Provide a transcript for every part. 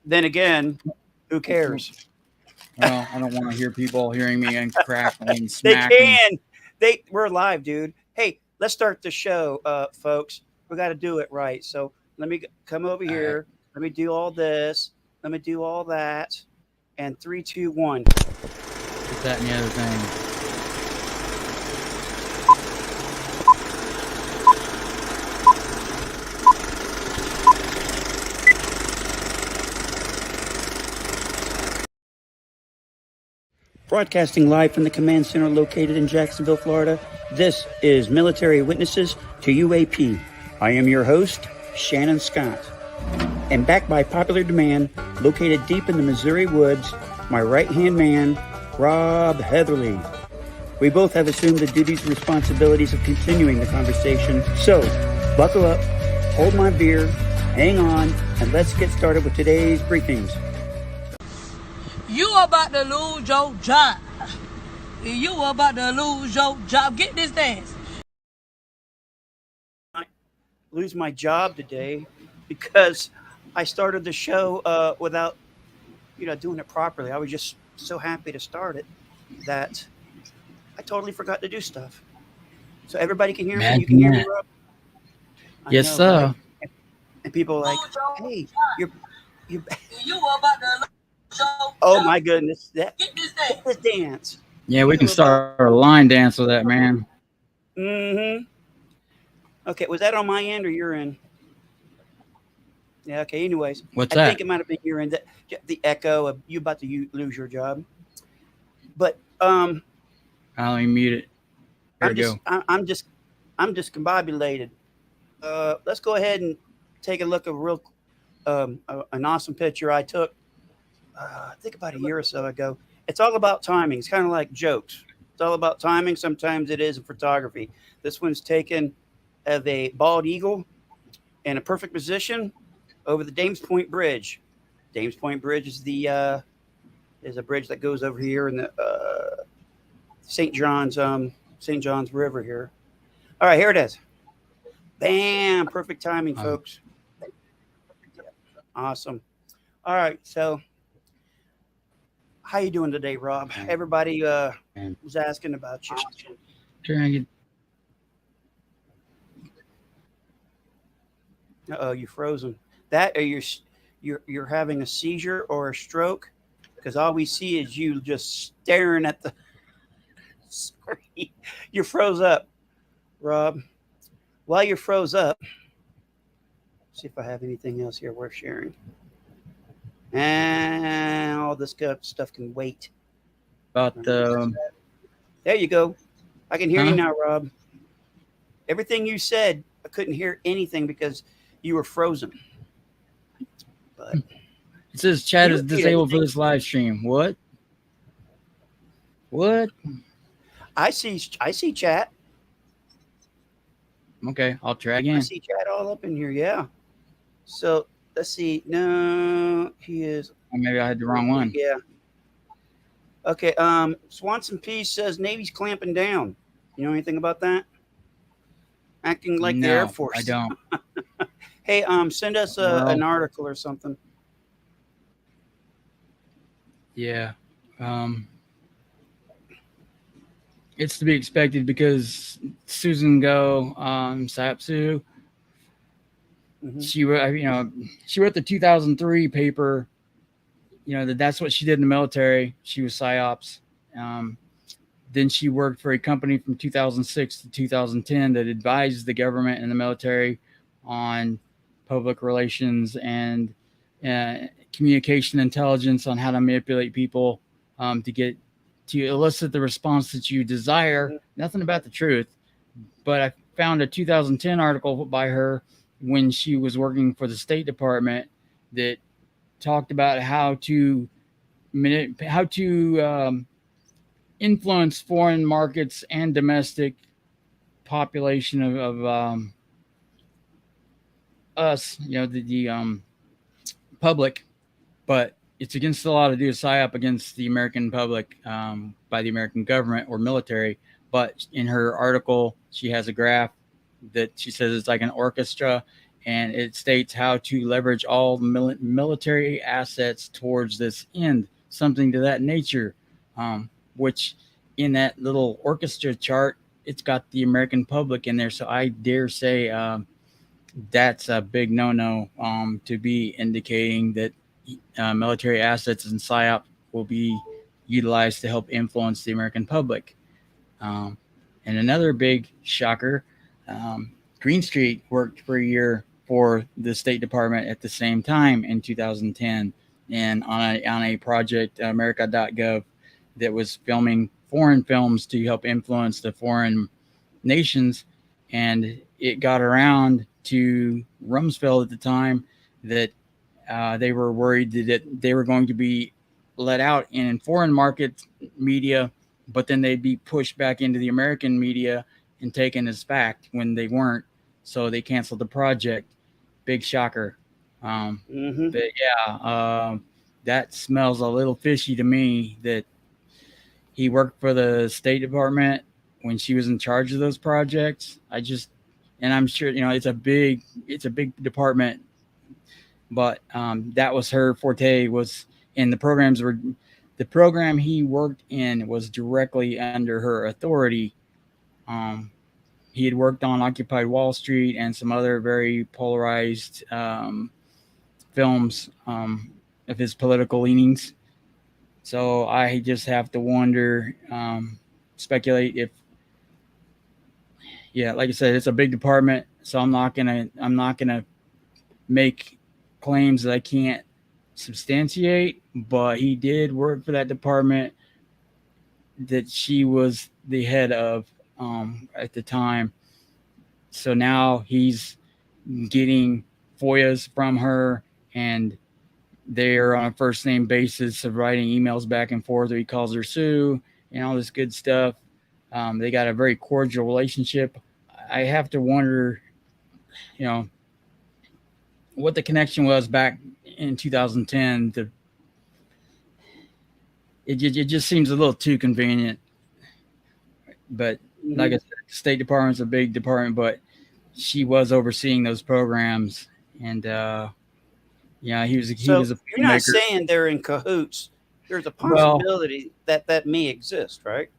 then again, who cares? Well, I don't want to hear people hearing me and crackling, They smacking. can. We're live, dude. Hey, let's start the show, folks. We got to do it right. So let me come over All right. here. Let me do all this. Let me do all that. And three, two, one. This, that, and the other thing. Broadcasting live from the command center located in Jacksonville, Florida, this is Military Witnesses to UAP. I am your host, Shannon Scott. And backed by popular demand, located deep in the Missouri woods, my right-hand man, Rob Heatherly. We both have assumed the duties and responsibilities of continuing the conversation. So, buckle up, hold my beer, hang on, and let's get started with today's briefings. You about to lose your job. You about to lose your job. Get this dance. I lose my job today because I started the show without, doing it properly. I was just so happy to start it that I totally forgot to do stuff. So everybody can hear me. You can Imagine hear me, that. Rob. I Yes, know, right? sir. And people are like, Lose your "Hey, job. you." You about to lose your Oh job. my goodness, Get this this dance. dance. Yeah, we can You about? start a line dance with that, man. Mm-hmm. Okay, was that on my end or your end? Yeah. Okay. Anyways, What's I that? think it might have been your end. The echo of you about to lose your job. But Let me mute it. There I'm we go. just I'm discombobulated. Let's go ahead and take a look at an awesome picture I took. I think about a year or so ago. It's all about timing. It's kind of like jokes. It's all about timing. Sometimes it is in photography. This one's taken of a bald eagle in a perfect position over the Dames Point Bridge. Dames Point Bridge is a bridge that goes over here in the St. John's St. John's River here. All right, here it is. Bam! Perfect timing, Um, folks. Awesome. All right, so how you doing today, Rob? Everybody and was asking about you. trying to get, Oh, you frozen. That or you're having a seizure or a stroke? Because all we see is you just staring at the screen. You're froze up, Rob. While you're froze up, see if I have anything else here worth sharing. And all this stuff can wait. about There you go. I can hear you huh? now, Rob. Everything you said, I couldn't hear anything because you were frozen. But It says you chat is don't need disabled for anything. this live stream. What? What? I see chat. Okay, I'll try I again. see chat all up in here. Yeah. So let's see. No, he is. Or maybe I had the wrong one. Yeah. Okay. Swanson P says Navy's clamping down. You know anything about that? Acting like the Air No, I Force. don't. Hey, send us an Well, article or something. yeah. Um, it's to be expected because Susan Go, Sapsu, Hmm. she wrote, she wrote the 2003 paper. That's what she did in the military. She was psyops. Um, then she worked for a company from 2006 to 2010 that advised the government and the military on public relations and communication intelligence on how to manipulate people to elicit the response that you desire. Nothing about the truth, but I found a 2010 article by her when she was working for the State Department that talked about how to influence foreign markets and domestic population of us, the public, but it's against the law to do a psyop against the American public by the American government or military. But in her article, she has a graph that she says it's like an orchestra, and it states how to leverage all military assets towards this end, something to that nature, which in that little orchestra chart, it's got the American public in there. So I dare say that's a big no-no, to be indicating that military assets and PSYOP will be utilized to help influence the American public. Um, and another big shocker, Greenstreet worked for a year for the State Department at the same time in 2010, and on a project, America.gov, that was filming foreign films to help influence the foreign nations. And it got around to Rumsfeld at the time that they were worried that they were going to be let out in foreign market media, but then they'd be pushed back into the American media and taken as fact when they weren't. So they canceled the project. Big shocker. But yeah, that smells a little fishy to me that he worked for the State Department when she was in charge of those projects. And I'm sure, it's a big department, but that was her forte, and the program he worked in was directly under her authority. He had worked on Occupy Wall Street and some other very polarized films of his political leanings. So I just have to wonder, speculate if, like I said, it's a big department. So I'm not gonna make claims that I can't substantiate. But he did work for that department that she was the head of at the time. So now he's getting FOIAs from her, and they're on a first name basis of writing emails back and forth, or he calls her Sue and all this good stuff. They got a very cordial relationship. I have to wonder, what the connection was back in 2010. It just seems a little too convenient. But like I said, the State Department's a big department, but she was overseeing those programs, and he was a you're not saying they're in cahoots. There's a possibility that may exist, right?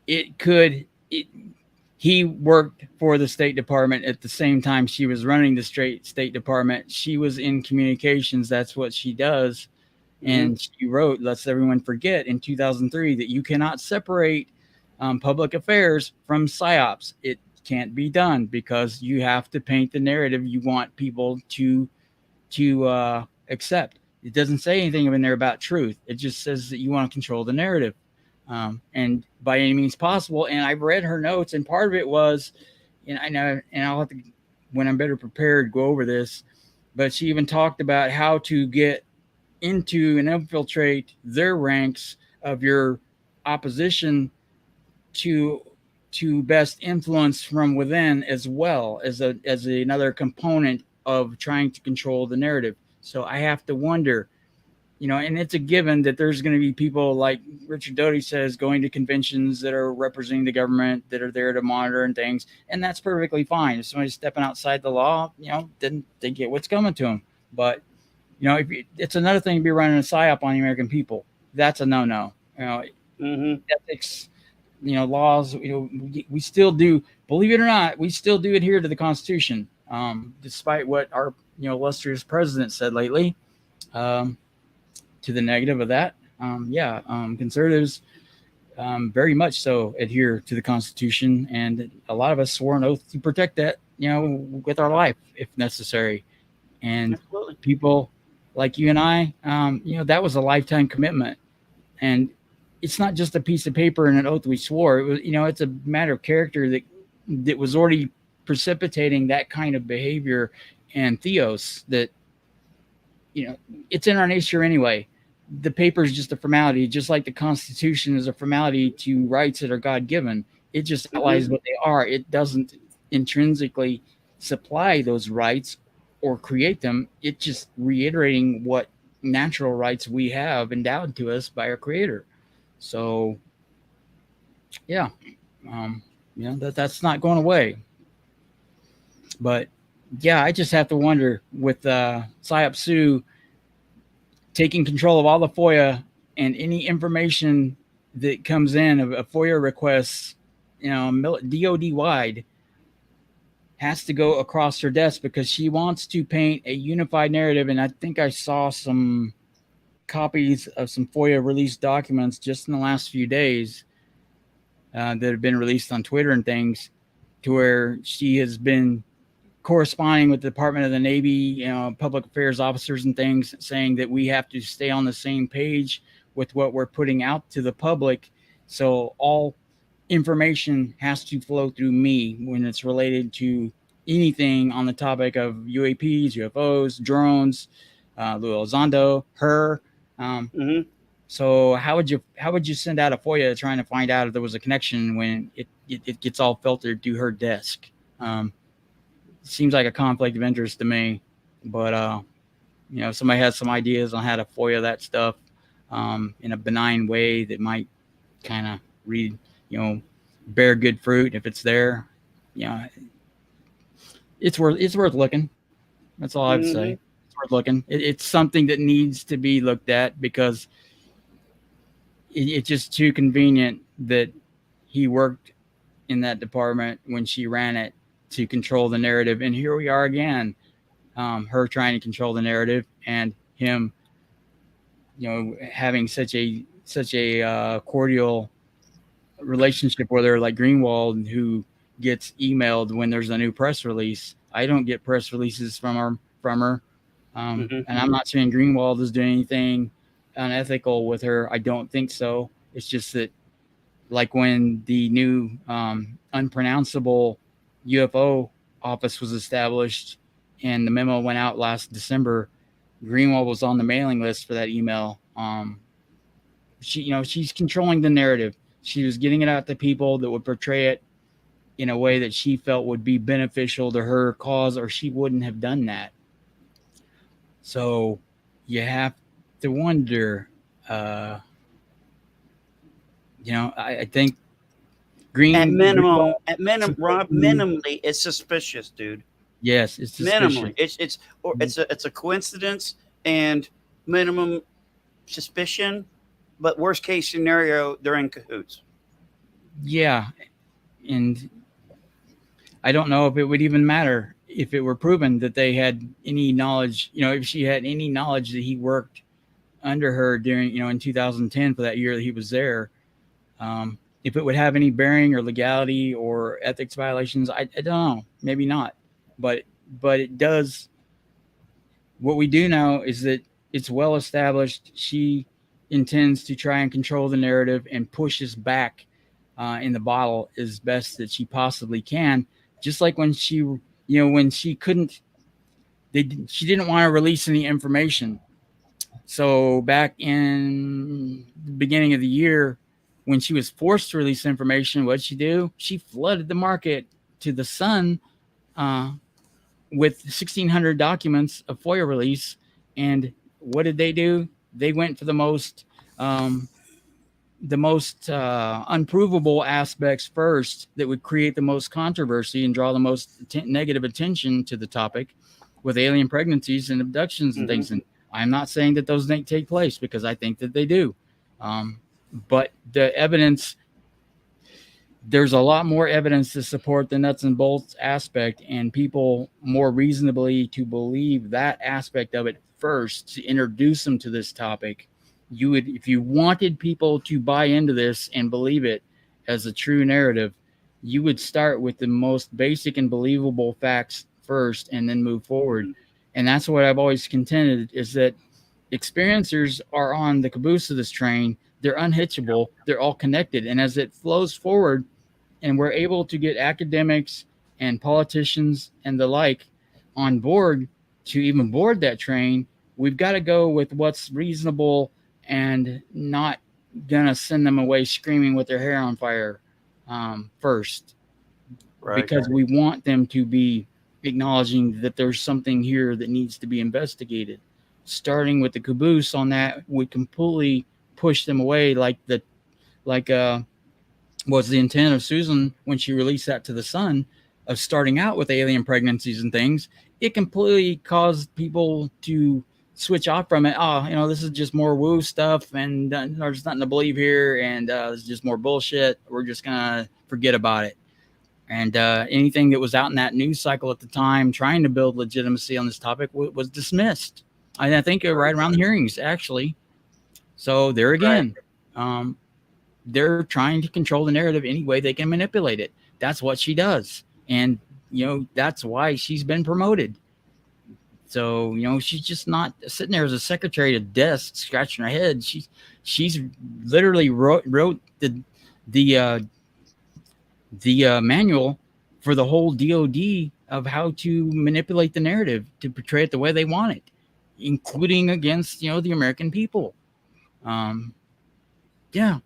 It could. He worked for the State Department at the same time she was running the State Department. She was in communications. That's what she does. And she wrote, lest everyone forget, in 2003 that you cannot separate public affairs from PSYOPs. It can't be done because you have to paint the narrative you want people to accept. It doesn't say anything in there about truth. It just says that you want to control the narrative, and by any means possible. And I've read her notes, and part of it was, and I know, and I'll have to, when I'm better prepared, go over this. But she even talked about how to get into and infiltrate their ranks of your opposition to best influence from within, as well as another component of trying to control the narrative. So I have to wonder, and it's a given that there's going to be people like Richard Doty says going to conventions that are representing the government, that are there to monitor and things, and that's perfectly fine. If somebody's stepping outside the law, then they get what's coming to them. But it's another thing to be running a PSYOP on the American people. That's a no-no. Ethics, laws. We still do. Believe it or not, we still do adhere to the Constitution, despite what our illustrious president said lately. To the negative of that, conservatives very much so adhere to the Constitution, and a lot of us swore an oath to protect that, with our life if necessary. And Absolutely. People like you and I, that was a lifetime commitment. And it's not just a piece of paper and an oath we swore. It was, it's a matter of character that was already precipitating that kind of behavior and theos that, it's in our nature anyway. The paper is just a formality, just like the Constitution is a formality to rights that are God-given. It just outlines what they are. It doesn't intrinsically supply those rights or create them. It's just reiterating what natural rights we have endowed to us by our Creator. So, that's not going away. But yeah, I just have to wonder with PsyOp Sue taking control of all the FOIA and any information that comes in of FOIA requests, DOD wide, has to go across her desk because she wants to paint a unified narrative. And I think I saw some copies of some FOIA released documents just in the last few days that have been released on Twitter and things, to where she has been corresponding with the Department of the Navy, public affairs officers and things, saying that we have to stay on the same page with what we're putting out to the public. So all information has to flow through me when it's related to anything on the topic of UAPs, UFOs, drones, Lou Elizondo, her. Mm-hmm. So how would you send out a FOIA trying to find out if there was a connection when it gets all filtered to her desk? Seems like a conflict of interest to me, but if somebody has some ideas on how to FOIA that stuff in a benign way that might kind of bear good fruit if it's there, it's worth looking. That's all I would say. It's worth looking. It's something that needs to be looked at because it's just too convenient that he worked in that department when she ran it to control the narrative. And here we are again, her trying to control the narrative and him, having such a cordial relationship with her, like Greenwald, who gets emailed when there's a new press release. I don't get press releases from her. And I'm not saying Greenwald is doing anything unethical with her. I don't think so. It's just that, like when the new unpronounceable UFO office was established and the memo went out last December, Greenwald was on the mailing list for that email. She's controlling the narrative. She was getting it out to people that would portray it in a way that she felt would be beneficial to her cause, or she wouldn't have done that. So you have to wonder, I think at minimum, Rob, minimally, it's suspicious, dude. Yes, it's suspicious. Minimally, it's a coincidence and minimum suspicion, but worst case scenario, they're in cahoots. Yeah, and I don't know if it would even matter if it were proven that they had any knowledge. If she had any knowledge that he worked under her during, in 2010 for that year that he was there. If it would have any bearing or legality or ethics violations, I don't know. Maybe not. But it does. What we do know is that it's well established. She intends to try and control the narrative and push us back in the bottle as best that she possibly can. Just like when she couldn't, she didn't want to release any information. So back in the beginning of the year, when she was forced to release information, what did she do? She flooded the market to the sun with 1,600 documents of FOIA release. And what did they do? They went for the most unprovable aspects first that would create the most controversy and draw the most negative attention to the topic, with alien pregnancies and abductions and things. And I'm not saying that those don't take place, because I think that they do. But the evidence, there's a lot more evidence to support the nuts and bolts aspect, and people more reasonably to believe that aspect of it first, to introduce them to this topic. You would, if you wanted people to buy into this and believe it as a true narrative, you would start with the most basic and believable facts first and then move forward. And that's what I've always contended, is that experiencers are on the caboose of this train. They're unhitchable. They're all connected. And as it flows forward and we're able to get academics and politicians and the like on board to even board that train, we've got to go with what's reasonable and not gonna send them away screaming with their hair on fire first. Right. Because we want them to be acknowledging that there's something here that needs to be investigated. Starting with the caboose on that would completely push them away, was the intent of Susan when she released that to the Sun. of starting out with alien pregnancies and things, it completely caused people to switch off from it. Oh, this is just more woo stuff, and there's nothing to believe here, and it's just more bullshit. We're just gonna forget about it. And anything that was out in that news cycle at the time trying to build legitimacy on this topic was dismissed. I think right around the hearings, actually. So there again, they're trying to control the narrative any way they can manipulate it. That's what she does. And, that's why she's been promoted. So, she's just not sitting there as a secretary at a desk scratching her head. She's literally wrote the manual for the whole DOD of how to manipulate the narrative to portray it the way they want it, including against, the American people. Yeah.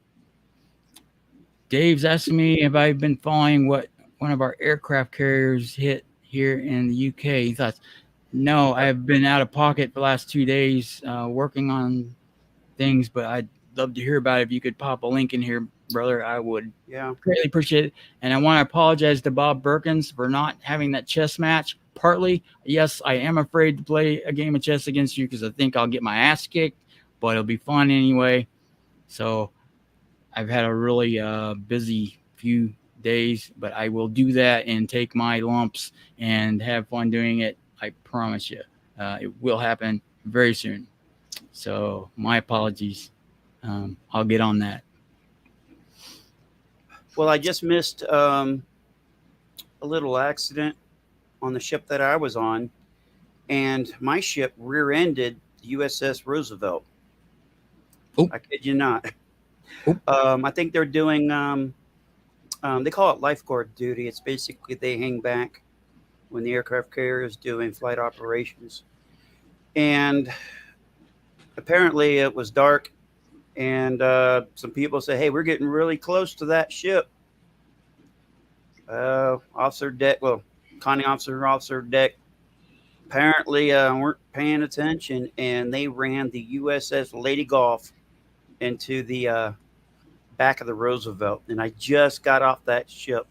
Dave's asking me if I've been following what one of our aircraft carriers hit here in the UK. He thought, no, I've been out of pocket for the last 2 days working on things, but I'd love to hear about it. If you could pop a link in here, brother, I would greatly appreciate it. And I want to apologize to Bob Berkins for not having that chess match. Partly, yes, I am afraid to play a game of chess against you because I think I'll get my ass kicked, but it'll be fun anyway. So I've had a really busy few days, but I will do that and take my lumps and have fun doing it. I promise you. It will happen very soon. So my apologies. I'll get on that. Well, I just missed a little accident on the ship that I was on, and my ship rear-ended the USS Roosevelt. Oh. I kid you not. Oh. I think they're doing, they call it lifeguard duty. It's basically they hang back when the aircraft carrier is doing flight operations. And apparently it was dark, and some people say, hey, we're getting really close to that ship. Conning officer deck apparently weren't paying attention, and they ran the USS Lady Golf into the back of the Roosevelt. And I just got off that ship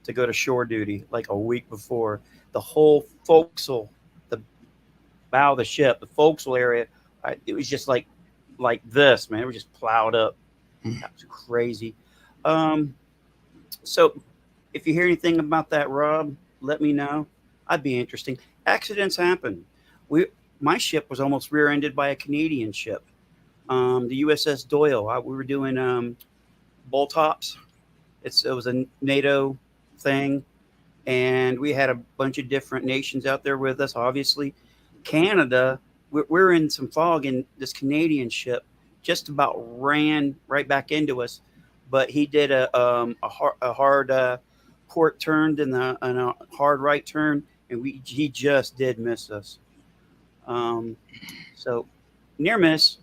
to go to shore duty like a week before. The whole forecastle, the bow of the ship, the forecastle area, it was just like this, man. It was just plowed up. That was crazy. So if you hear anything about that, Rob, let me know. I'd be interesting. Accidents happen. My ship was almost rear-ended by a Canadian ship, the USS Doyle. We were doing bull tops. It was a NATO thing, and we had a bunch of different nations out there with us. Obviously, Canada. We're in some fog, and this Canadian ship just about ran right back into us, but he did a hard port turn and a hard right turn, and he just did miss us. So near miss.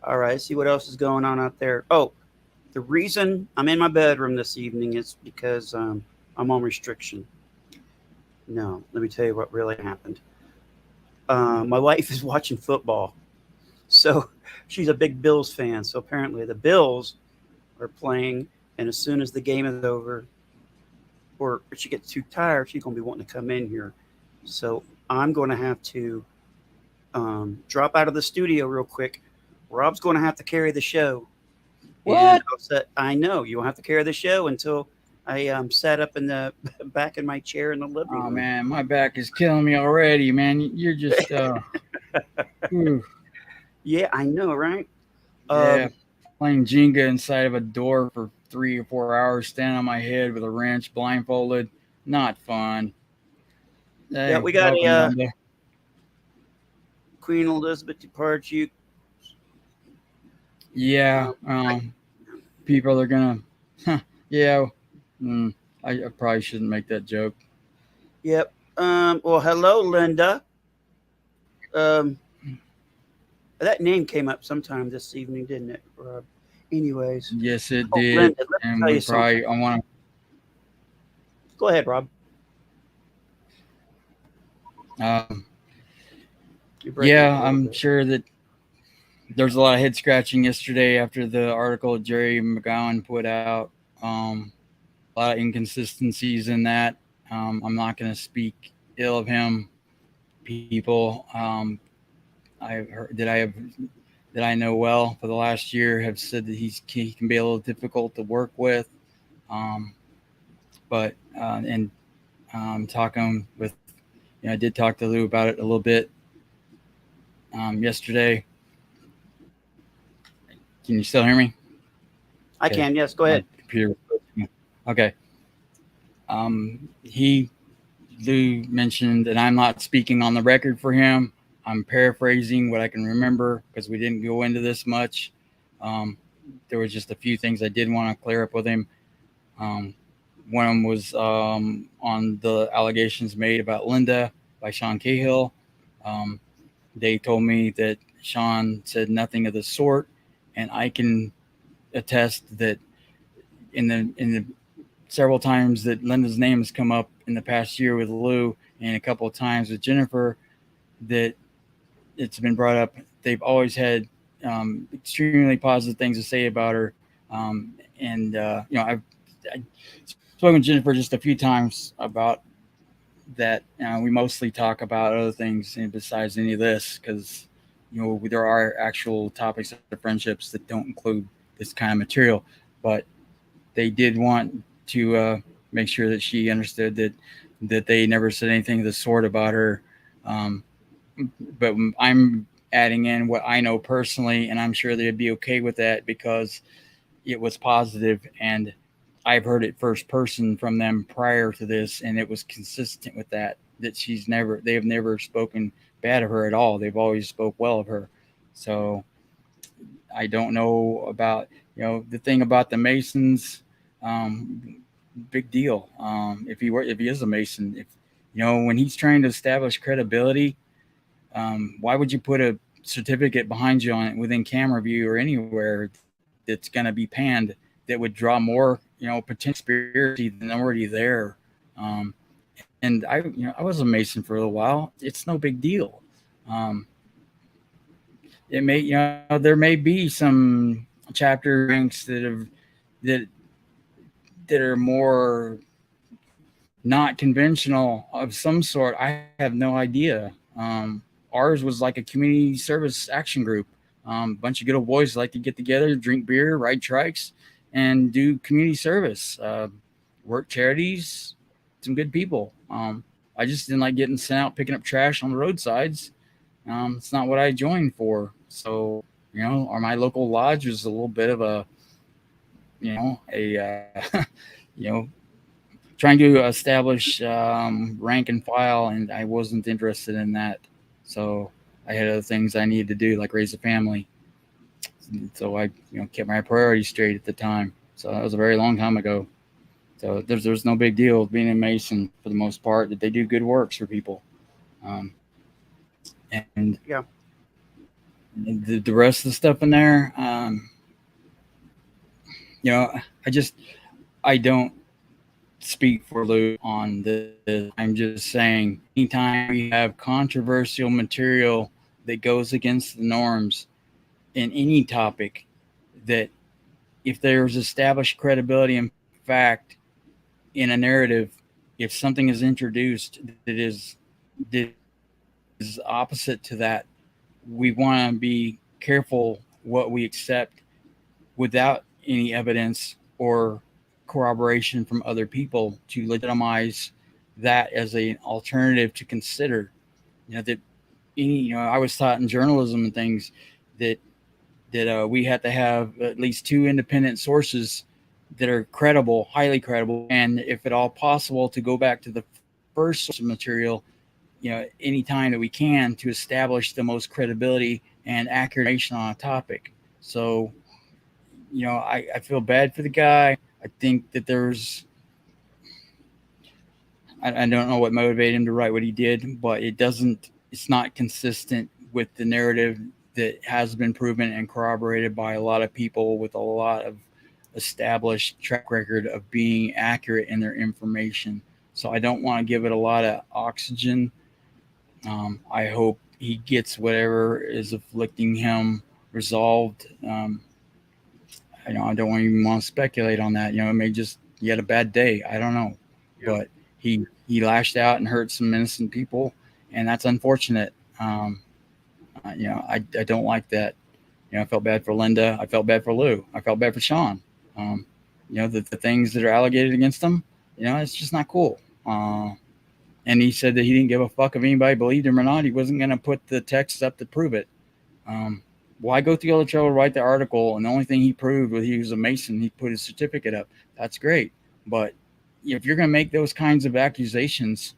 All right, see what else is going on out there. Oh, the reason I'm in my bedroom this evening is because I'm on restriction. No, let me tell you what really happened. My wife is watching football, so she's a big Bills fan. So apparently the Bills are playing, and as soon as the game is over, or if she gets too tired, she's going to be wanting to come in here. So I'm going to have to drop out of the studio real quick. Rob's going to have to carry the show. What? I know. You'll have to carry the show until I sat up in the back in my chair in the living room. Oh, man, my back is killing me already, man. You're just... Yeah, I know, right? Yeah, playing Jenga inside of a door for 3 or 4 hours, standing on my head with a wrench, blindfolded. Not fun. Yeah, we got Queen Elizabeth departure. Yeah, people are gonna. Yeah, I probably shouldn't make that joke. Yep. Well, hello, Linda. That name came up sometime this evening, didn't it, Rob? Anyways. Yes, it did. Linda, and we probably. I want to. Go ahead, Rob. Yeah, I'm sure that there's a lot of head scratching yesterday after the article Jerry McGowan put out. A lot of inconsistencies in that. I'm not going to speak ill of him. People I've heard that I know well for the last year have said that he can be a little difficult to work with. But talking with, I did talk to Lou about it a little bit yesterday. Can you still hear me? I can. Yes, go ahead. My computer. Okay. Lou mentioned, and I'm not speaking on the record for him. I'm paraphrasing what I can remember because we didn't go into this much. There was just a few things I did want to clear up with him. One of them was on the allegations made about Linda by Sean Cahill. They told me that Sean said nothing of the sort, and I can attest that in the several times that Linda's name has come up in the past year with Lou and a couple of times with Jennifer, that it's been brought up. They've always had extremely positive things to say about her. I've spoken with Jennifer just a few times about that. We mostly talk about other things besides any of this because, there are actual topics of friendships that don't include this kind of material. But they did want to make sure that she understood that they never said anything of the sort about her. But I'm adding in what I know personally, and I'm sure they'd be okay with that because it was positive, and I've heard it first person from them prior to this, and it was consistent with that they have never spoken bad of her at all. They've always spoke well of her. So I don't know about, the thing about the Masons, big deal. If he is a Mason, when he's trying to establish credibility, why would you put a certificate behind you on it within camera view or anywhere that's going to be panned that would draw more, potential conspiracy than already there? And I was a Mason for a little while. It's no big deal. It may, there may be some chapter ranks that are more not conventional of some sort. I have no idea. Ours was like a community service action group. A bunch of good old boys like to get together, drink beer, ride trikes, and do community service, work charities. Some good people. I just didn't like getting sent out picking up trash on the roadsides. It's not what I joined for. So, my local lodge was a little bit of a, trying to establish rank and file, and I wasn't interested in that. So I had other things I needed to do, like raise a family. So I, kept my priorities straight at the time. So that was a very long time ago. So there's no big deal with being a Mason for the most part. That they do good works for people. And yeah, the rest of the stuff in there, I don't speak for Lou on this. I'm just saying, anytime we have controversial material that goes against the norms in any topic, that if there's established credibility and fact in a narrative, if something is introduced that is opposite to that, we want to be careful what we accept without any evidence or corroboration from other people to legitimize that as an alternative to consider. I was taught in journalism and things that we had to have at least two independent sources that are credible, highly credible, and if at all possible, to go back to the first source of material, any time that we can, to establish the most credibility and accurate information on a topic. So, I feel bad for the guy. I think that I don't know what motivated him to write what he did, but it's not consistent with the narrative that has been proven and corroborated by a lot of people with a lot of established track record of being accurate in their information. So I don't want to give it a lot of oxygen. I hope he gets whatever is afflicting him resolved. I don't even want to speculate on that. It may just, he had a bad day. I don't know. Yeah. But he lashed out and hurt some innocent people, and that's unfortunate. I don't like that. I felt bad for Linda. I felt bad for Lou. I felt bad for Sean. The things that are alleged against him, it's just not cool. And he said that he didn't give a fuck if anybody believed him or not. He wasn't going to put the text up to prove it. Why go through all the trouble to write the article? And the only thing he proved was he was a Mason. He put his certificate up. That's great. But if you're going to make those kinds of accusations,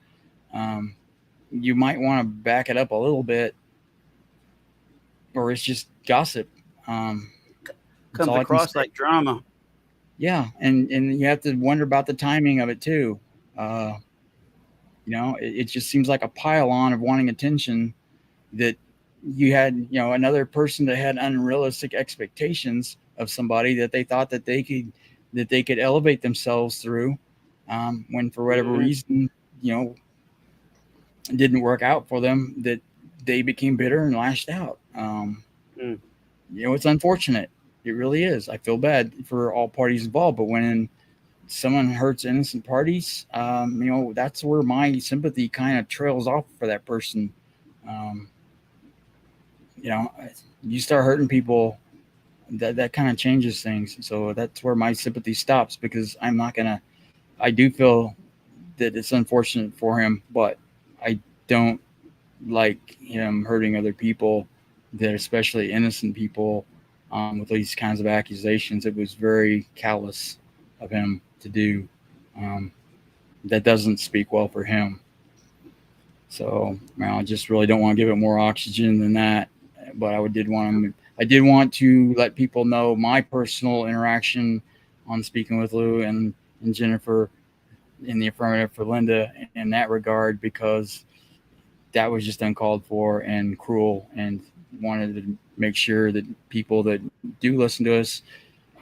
you might want to back it up a little bit, or it's just gossip. Comes across like drama. Yeah, and you have to wonder about the timing of it too. It just seems like a pile on of wanting attention, that you had, another person that had unrealistic expectations of somebody that they thought that they could elevate themselves through, when for whatever reason, it didn't work out for them, that they became bitter and lashed out. It's unfortunate. It really is. I feel bad for all parties involved, but when someone hurts innocent parties, that's where my sympathy kind of trails off for that person. You start hurting people, that kind of changes things. So that's where my sympathy stops, because I do feel that it's unfortunate for him, but I don't like him hurting other people, that especially innocent people, with these kinds of accusations. It was very callous of him to do. That doesn't speak well for him. So I just really don't want to give it more oxygen than that. But I did want to let people know my personal interaction on speaking with Lou and Jennifer in the affirmative for Linda in that regard, because that was just uncalled for and cruel, and wanted to make sure that people that do listen to us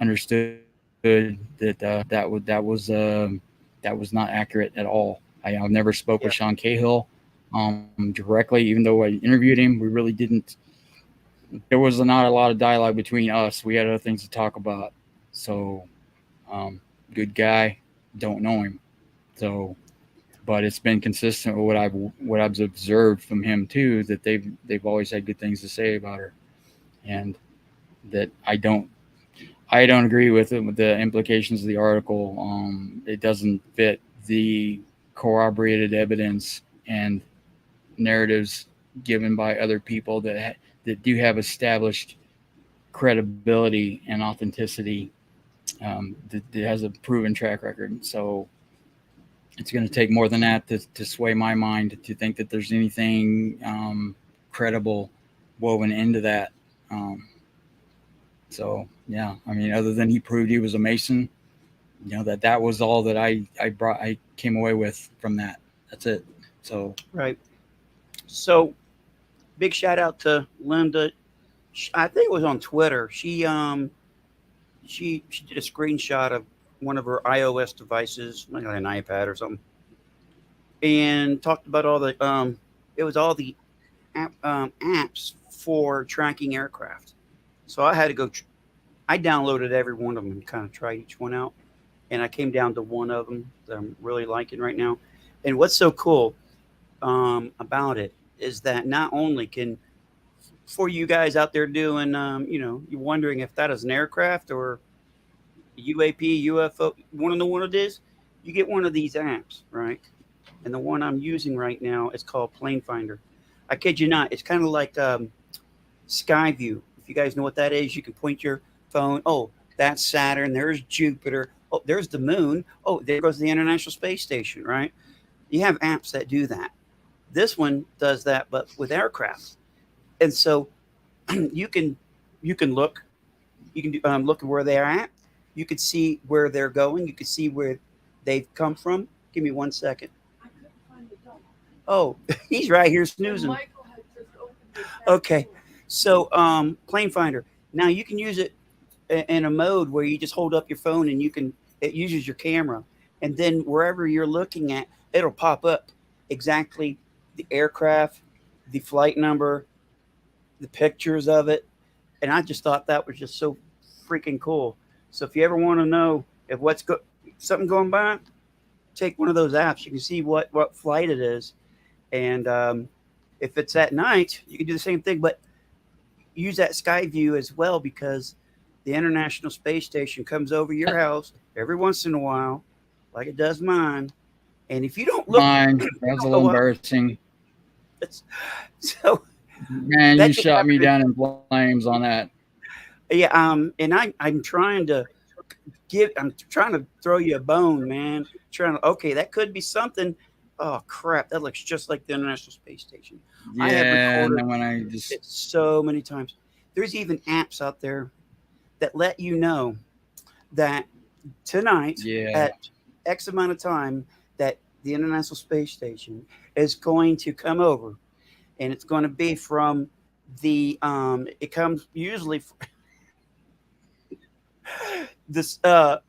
understood that that was not accurate at all. I've never spoke with Sean Cahill directly, even though I interviewed him. We really didn't. There was not a lot of dialogue between us. We had other things to talk about. So, good guy, don't know him. So, but it's been consistent with what I've observed from him too, that they've always had good things to say about her, and that I don't agree with it, with the implications of the article. It doesn't fit the corroborated evidence and narratives given by other people that do have established credibility and authenticity, that has a proven track record. So it's going to take more than that to sway my mind to think that there's anything credible woven into that. So yeah, other than he proved he was a Mason, that was all that I came away with from that. That's it. So right. So big shout out to Linda. I think it was on Twitter. She did a screenshot of one of her iOS devices, like an iPad or something, and talked about all the it was all the apps for tracking aircraft. So I had to go. I downloaded every one of them and kind of tried each one out, and I came down to one of them that I'm really liking right now. And what's so cool about it is that not only can, for you guys out there doing, you're wondering if that is an aircraft or UAP, UFO, want to know what it is? You get one of these apps, right? And the one I'm using right now is called Plane Finder. I kid you not. It's kind of like Skyview. If you guys know what that is, you can point your phone. Oh, that's Saturn. There's Jupiter. Oh, there's the moon. Oh, there goes the International Space Station, right? You have apps that do that. This one does that, but with aircraft. And so you can look. You can look at where they're at. You can see where they're going. You can see where they've come from. Give me 1 second. I couldn't find the dog. Oh, he's right here snoozing. Michael had just opened it. Okay. So Plane Finder. Now you can use it in a mode where you just hold up your phone and it uses your camera. And then wherever you're looking at, it'll pop up exactly the aircraft, the flight number, the pictures of it. And I just thought that was just so freaking cool. So if you ever want to know if something going by, take one of those apps, you can see what flight it is, and if it's at night, you can do the same thing, but use that sky view as well because the International Space Station comes over your house every once in a while, like it does mine. And if you don't look, Mine. That was a little embarrassing. so Man, that you just shot me happened. down in flames on that. Yeah, and I'm trying to I'm trying to throw you a bone, man. Trying to, okay, that could be something. Oh crap, that looks just like the International Space Station. I have Yeah, and recorded then when I just it so many times. There's even apps out there that let you know that tonight yeah, at X amount of time that the International Space Station is going to come over, and it's going to be from the it comes usually this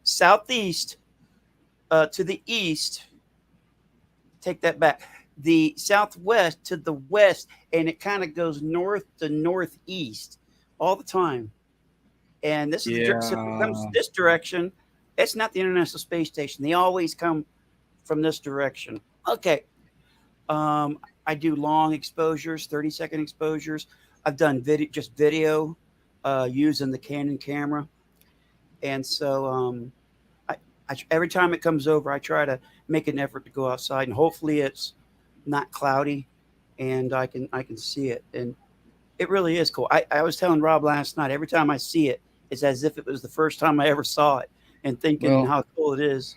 southeast to the east. Take that back. The southwest to the west, and it kind of goes north to northeast all the time. And this is the so if it comes yeah. this direction, it's not the International Space Station. They always come from this direction. Okay. I do long exposures, 30-second exposures. I've done video using the Canon camera. And so I, every time it comes over, I try to make an effort to go outside, and hopefully it's not cloudy, and I can see it, and it really is cool. I was telling Rob last night. Every time I see it, it's as if it was the first time I ever saw it, and thinking Well, how cool it is.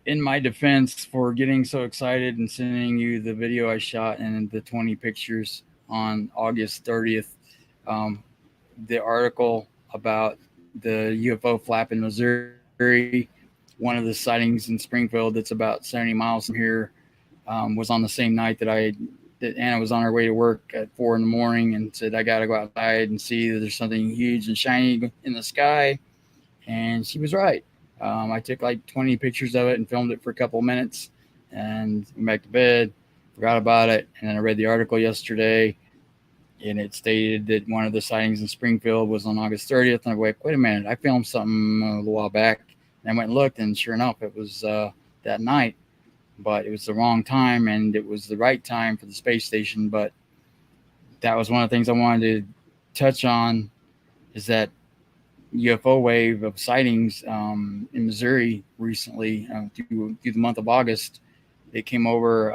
in my defense for getting so excited and sending you the video I shot and the 20 pictures on August 30th, um, the article about the UFO flap in Missouri, one of the sightings in Springfield that's about 70 miles from here, was on the same night that Anna was on her way to work at 4 in the morning and said, I got to go outside and see that there's something huge and shiny in the sky. And she was right. I took like 20 pictures of it and filmed it for a couple of minutes and went back to bed, forgot about it. And then I read the article yesterday and it stated that one of the sightings in Springfield was on August 30th. And I'm like, wait a minute, I filmed something a little while back. And I went and looked, and sure enough, it was that night. But it was the wrong time, and it was the right time for the space station. But that was one of the things I wanted to touch on is that UFO wave of sightings in Missouri recently through the month of August. It came over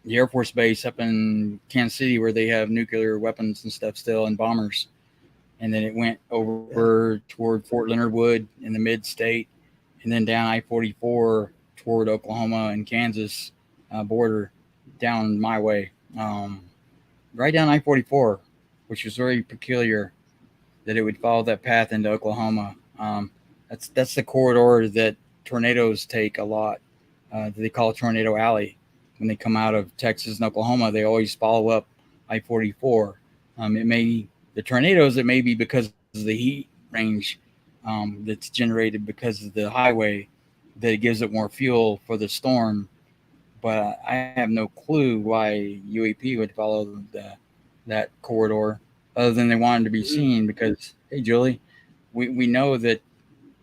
the Air Force Base up in Kansas City where they have nuclear weapons and stuff still and bombers. And then it went over toward Fort Leonard Wood in the mid-state and then down I-44 toward Oklahoma and Kansas border down my way. Right down I-44, which was very peculiar that it would follow that path into Oklahoma. That's the corridor that tornadoes take a lot. They call it Tornado Alley. When they come out of Texas and Oklahoma, they always follow up I-44. The tornadoes, it may be because of the heat range that's generated because of the highway that it gives it more fuel for the storm. But I have no clue why UAP would follow that corridor other than they wanted to be seen because, hey, Julie, we know that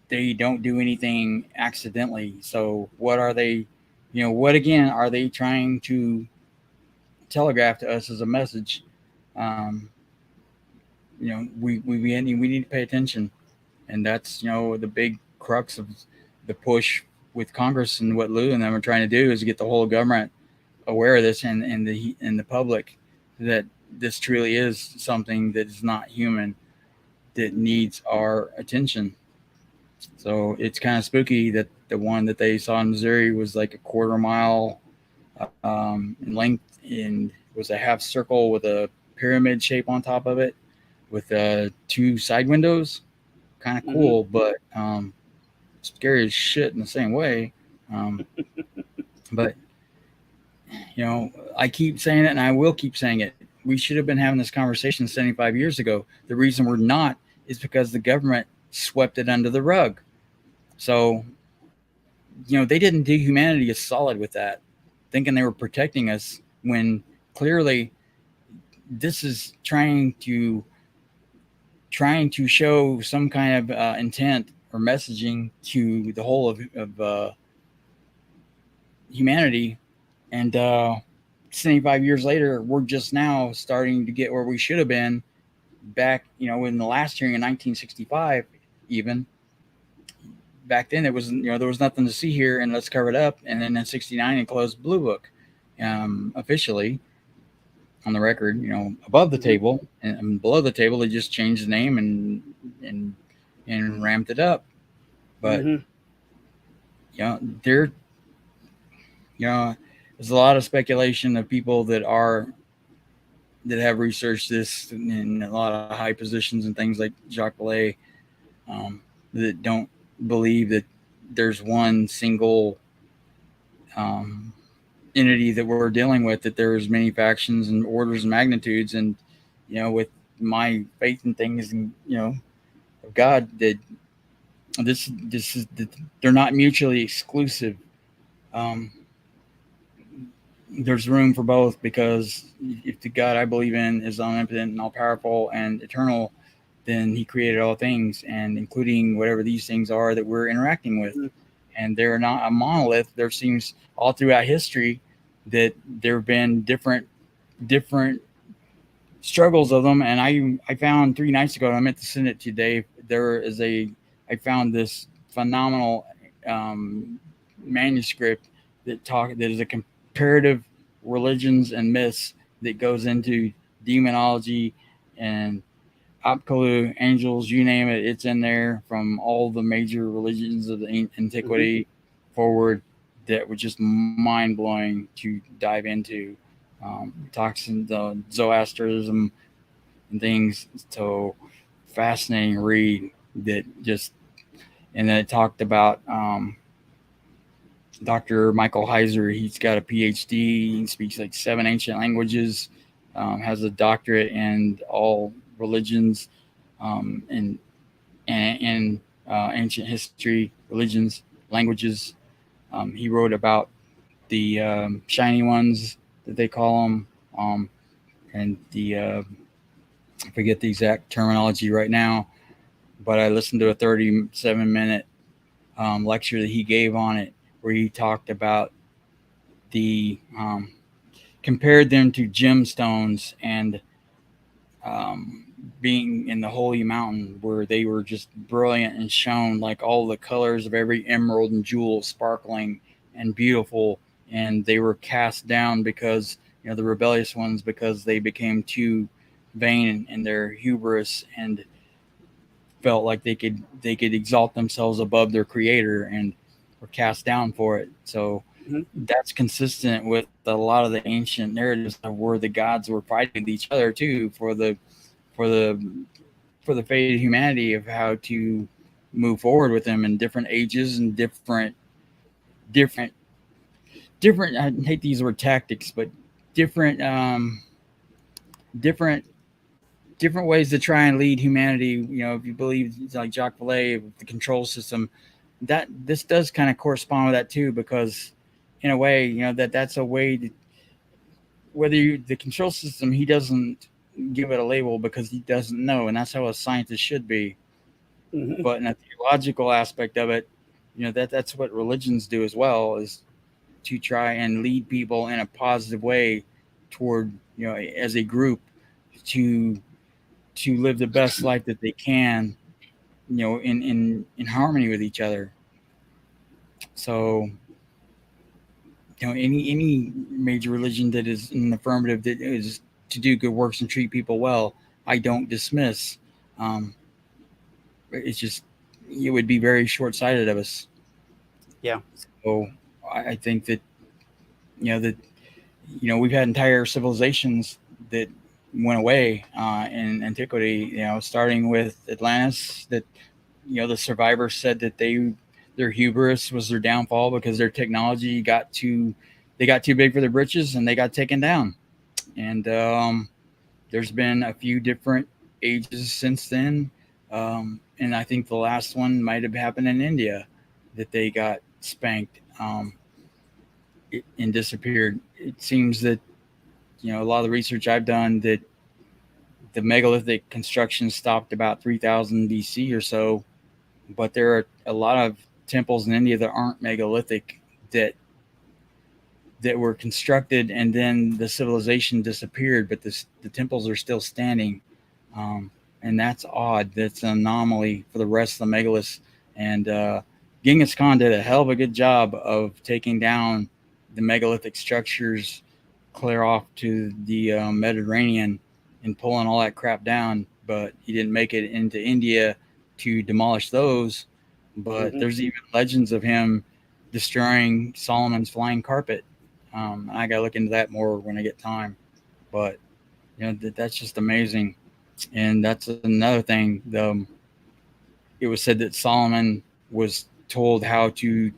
they don't do anything accidentally. So what are they, what again are they trying to telegraph to us as a message? We need to pay attention. And that's, the big crux of the push with Congress and what Lou and them are trying to do is get the whole government aware of this and the public that this truly is something that is not human that needs our attention. So it's kind of spooky that the one that they saw in Missouri was like a quarter mile in length and was a half circle with a pyramid shape on top of it with two side windows. Kind of cool, but scary as shit in the same way. But I keep saying it and I will keep saying it. We should have been having this conversation 75 years ago. The reason we're not is because the government swept it under the rug. So, they didn't do humanity a solid with that, thinking they were protecting us when clearly this is trying to show some kind of intent or messaging to the whole of humanity. And 75 years later, we're just now starting to get where we should have been back, in the last hearing in 1965, even. Back then, it was, there was nothing to see here, and let's cover it up. And then in 69, it closed Blue Book officially on the record, above the table, and below the table, they just changed the name and ramped it up. But, there's a lot of speculation of people that have researched this in a lot of high positions and things like Jacques Vallée, that don't believe that there's one single entity that we're dealing with, that there's many factions and orders and magnitudes. And, with my faith in things and, of God, that this is, they're not mutually exclusive. There's room for both, because if the God I believe in is omnipotent and all powerful and eternal, then he created all things, and including whatever these things are that we're interacting with. And they're not a monolith. There seems all throughout history that there have been different struggles of them. And I found 3 nights ago, and I meant to send it to Dave, I found this phenomenal manuscript that is a comparative religions and myths that goes into demonology and Apkallu, angels, you name it, it's in there, from all the major religions of the antiquity forward, that was just mind-blowing to dive into. Talks in the Zoroastrianism and things. So fascinating read that just, and then it talked about Dr. Michael Heiser. He's got a PhD. He speaks like 7 ancient languages, has a doctorate in all religions, and ancient history, religions, languages. He wrote about the shiny ones that they call them, and the I forget the exact terminology right now, but I listened to a 37-minute lecture that he gave on it, where he talked about the compared them to gemstones, and being in the holy mountain, where they were just brilliant and shone like all the colors of every emerald and jewel, sparkling and beautiful. And they were cast down because, the rebellious ones, because they became too vain in their hubris and felt like they could exalt themselves above their creator, and were cast down for it. So that's consistent with a lot of the ancient narratives of where the gods were fighting with each other too, for the fate of humanity, of how to move forward with them in different ages and different I hate to use the word tactics, but different ways to try and lead humanity. If you believe, like Jacques Vallée, the control system, that this does kind of correspond with that too, because in a way, that's a way to, the control system, he doesn't give it a label because he doesn't know, and that's how a scientist should be. But in a theological aspect of it, that's what religions do as well, is to try and lead people in a positive way toward, as a group, to live the best life that they can, in harmony with each other. So, any major religion that is an affirmative, that is to do good works and treat people well, I don't dismiss. It's just, it would be very short-sighted of us. Yeah. So I think that, we've had entire civilizations that went away in antiquity, starting with Atlantis, that, the survivors said that their hubris was their downfall, because their technology got too big for their britches, and they got taken down. And there's been a few different ages since then. And I think the last one might have happened in India, that they got spanked and disappeared. It seems that, a lot of the research I've done, that the megalithic construction stopped about 3000 BC or so, but there are a lot of temples in India that aren't megalithic, that that were constructed, and then the civilization disappeared, but the temples are still standing. And that's odd. That's an anomaly for the rest of the megaliths. And Genghis Khan did a hell of a good job of taking down the megalithic structures clear off to the Mediterranean and pulling all that crap down. But he didn't make it into India to demolish those. But there's even legends of him destroying Solomon's flying carpet. I got to look into that more when I get time. But that's just amazing. And that's another thing. It was said that Solomon was told how to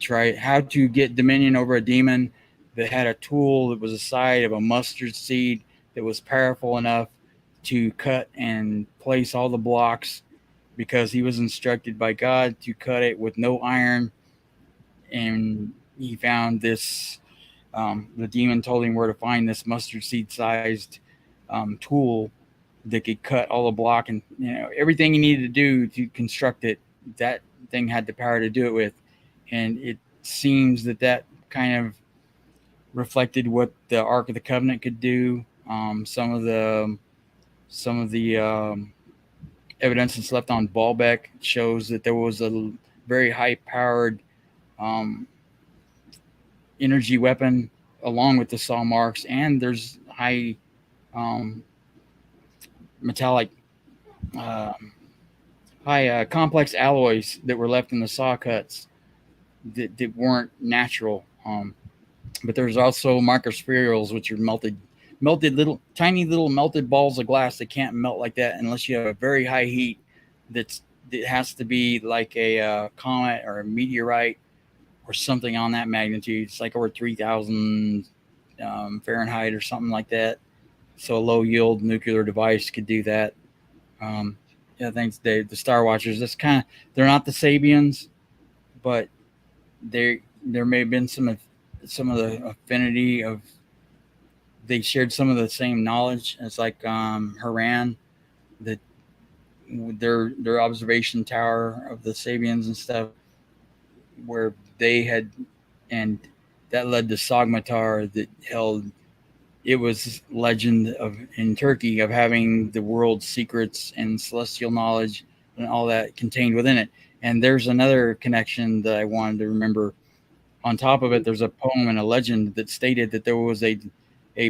get dominion over a demon that had a tool that was the size of a mustard seed that was powerful enough to cut and place all the blocks, because he was instructed by God to cut it with no iron. And he found this, the demon told him where to find this mustard seed sized tool that could cut all the block, and everything he needed to do to construct it. That thing had the power to do it with. And it seems that kind of reflected what the Ark of the Covenant could do. Some of the evidence that's left on Baalbek shows that there was a very high-powered energy weapon along with the saw marks, and there's high metallic, complex alloys that were left in the saw cuts that weren't natural. But there's also microspherules, which are melted tiny little melted balls of glass that can't melt like that unless you have a very high heat. That has to be like a comet or a meteorite or something on that magnitude. It's like over 3,000 Fahrenheit or something like that. So a low yield nuclear device could do that. Thanks, Dave. The Star Watchers. They're not the Sabians, but there may have been some of the affinity of. They shared some of the same knowledge as like Haran, that their observation tower of the Sabians and stuff, where they had, and that led to Sagmatar that held. It was legend in Turkey of having the world's secrets and celestial knowledge and all that contained within it. And there's another connection that I wanted to remember. On top of it, there's a poem and a legend that stated that there was a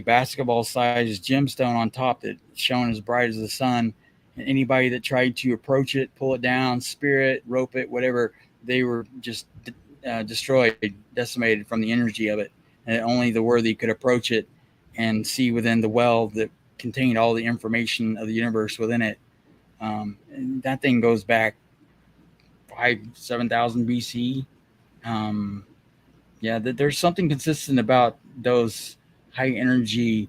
basketball-sized gemstone on top that shone as bright as the sun. And anybody that tried to approach it, pull it down, spear it, rope it, whatever, they were just destroyed, decimated from the energy of it. And only the worthy could approach it and see within the well that contained all the information of the universe within it. And that thing goes back 7,000 BC. There's something consistent about those high energy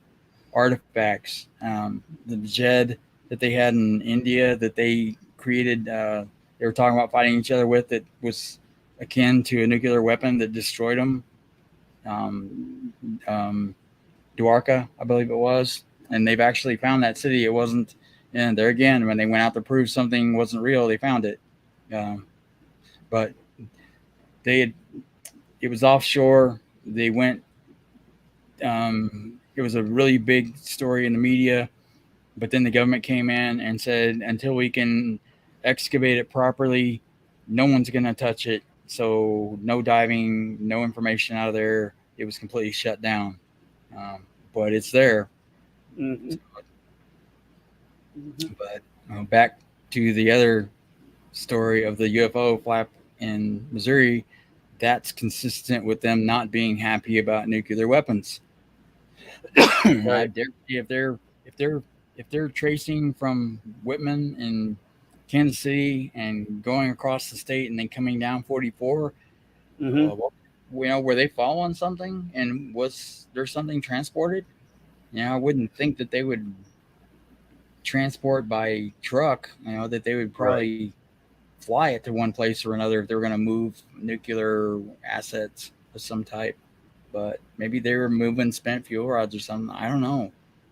artifacts. The Jed that they had in India that they created, they were talking about fighting each other with, that was akin to a nuclear weapon that destroyed them. Dwarka, I believe it was, and they've actually found that city. It wasn't, and there again, when they went out to prove something wasn't real, they found it. But it was offshore. They went. It was a really big story in the media, but then the government came in and said, until we can excavate it properly, no one's going to touch it. So no diving, no information out of there. It was completely shut down. But it's there. But back to the other story of the UFO flap in Missouri, that's consistent with them not being happy about nuclear weapons. Right. If they're tracing from Whitman in Kansas City and going across the state and then coming down 44, were they following something, and was there something transported? I wouldn't think that they would transport by truck. That they would probably fly it to one place or another if they were going to move nuclear assets of some type. But maybe they were moving spent fuel rods or something. I don't know,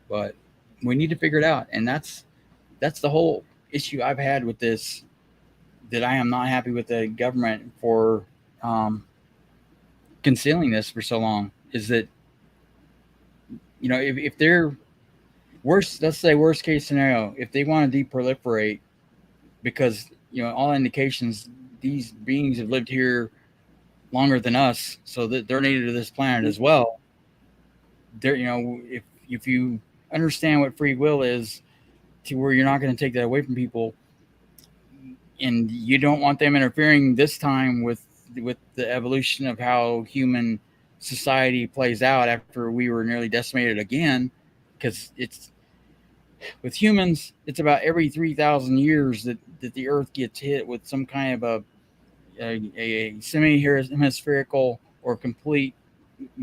but we need to figure it out. And that's the whole issue I've had with this, that I am not happy with the government for concealing this for so long. is that, if they're let's say worst case scenario, if they want to deproliferate, because all indications these beings have lived here longer than us, so that they're native to this planet as well. They're, if you understand what free will is, to where you're not going to take that away from people, and you don't want them interfering this time with the evolution of how human society plays out after we were nearly decimated again, because it's with humans, it's about every 3,000 years that the Earth gets hit with some kind of a semi-hemispherical or complete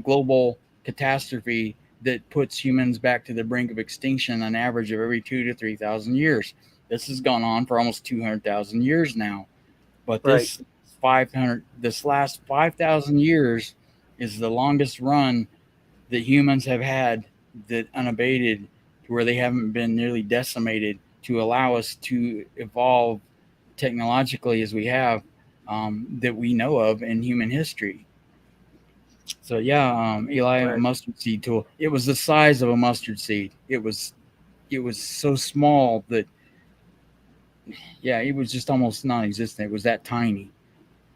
global catastrophe that puts humans back to the brink of extinction on average of every 2 to 3,000 years. This has gone on for almost 200,000 years now, but this last 5,000 years is the longest run that humans have had, that unabated, to where they haven't been nearly decimated, to allow us to evolve technologically as we have, that we know of in human history. So yeah, Eli, a mustard seed tool. It was the size of a mustard seed. It was so small that, it was just almost non-existent. It was that tiny.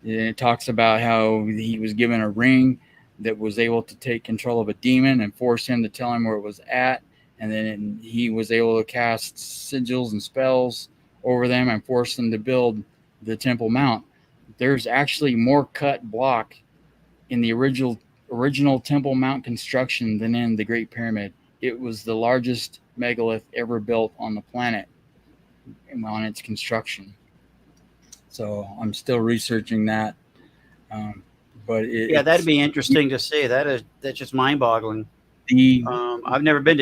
And it talks about how he was given a ring that was able to take control of a demon and force him to tell him where it was at, and then he was able to cast sigils and spells over them and force them to build the Temple Mount. There's actually more cut block in the original Temple Mount construction than in the Great Pyramid. It was the largest megalith ever built on the planet on its construction. So I'm still researching that. But that'd be interesting to see. That's just mind-boggling. I've never been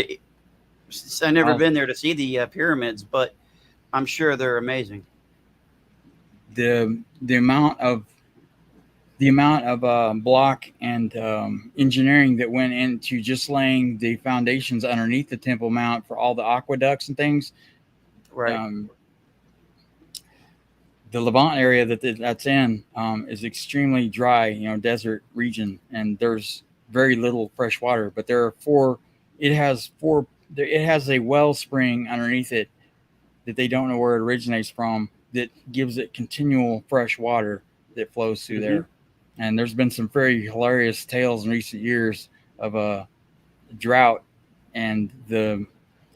there to see the pyramids, but I'm sure they're amazing. The amount of block and engineering that went into just laying the foundations underneath the Temple Mount for all the aqueducts and things. Right. The Levant area that's in is extremely dry, desert region, and there's very little fresh water. But it has a wellspring underneath it that they don't know where it originates from, that gives it continual fresh water that flows through there. And there's been some very hilarious tales in recent years of a drought, and the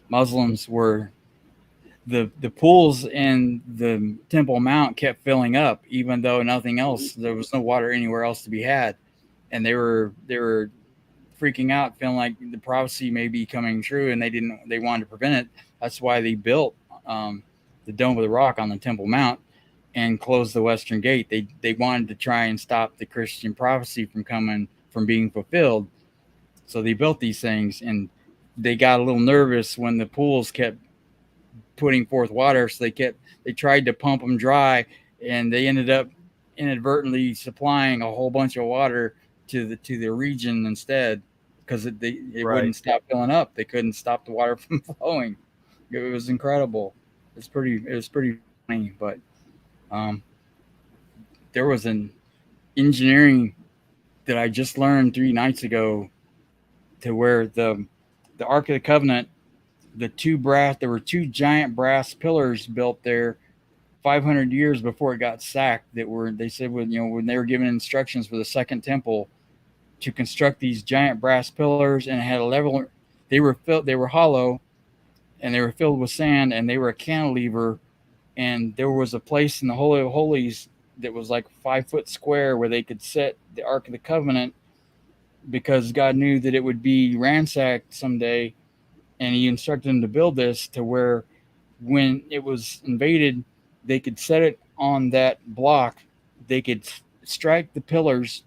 Muslims were the pools in the Temple Mount kept filling up, even though nothing else, there was no water anywhere else to be had. And they were freaking out, feeling like the prophecy may be coming true, and they wanted to prevent it. That's why they built the Dome of the Rock on the Temple Mount and closed the Western Gate. They wanted to try and stop the Christian prophecy from being fulfilled. So they built these things, and they got a little nervous when the pools kept putting forth water, so they tried to pump them dry, and they ended up inadvertently supplying a whole bunch of water to the region instead, because it wouldn't stop filling up. They couldn't stop the water from flowing. It was incredible. It was pretty funny, but there was an engineering that I just learned 3 nights ago, to where the Ark of the Covenant, there were 2 giant brass pillars built there 500 years before it got sacked, they said when they were given instructions for the second temple to construct these giant brass pillars, and it had a level. They were hollow, and they were filled with sand, and they were a cantilever, and there was a place in the Holy of Holies that was like 5 foot square where they could set the Ark of the Covenant, because God knew that it would be ransacked someday. And he instructed them to build this to where when it was invaded, they could set it on that block. They could strike the pillars.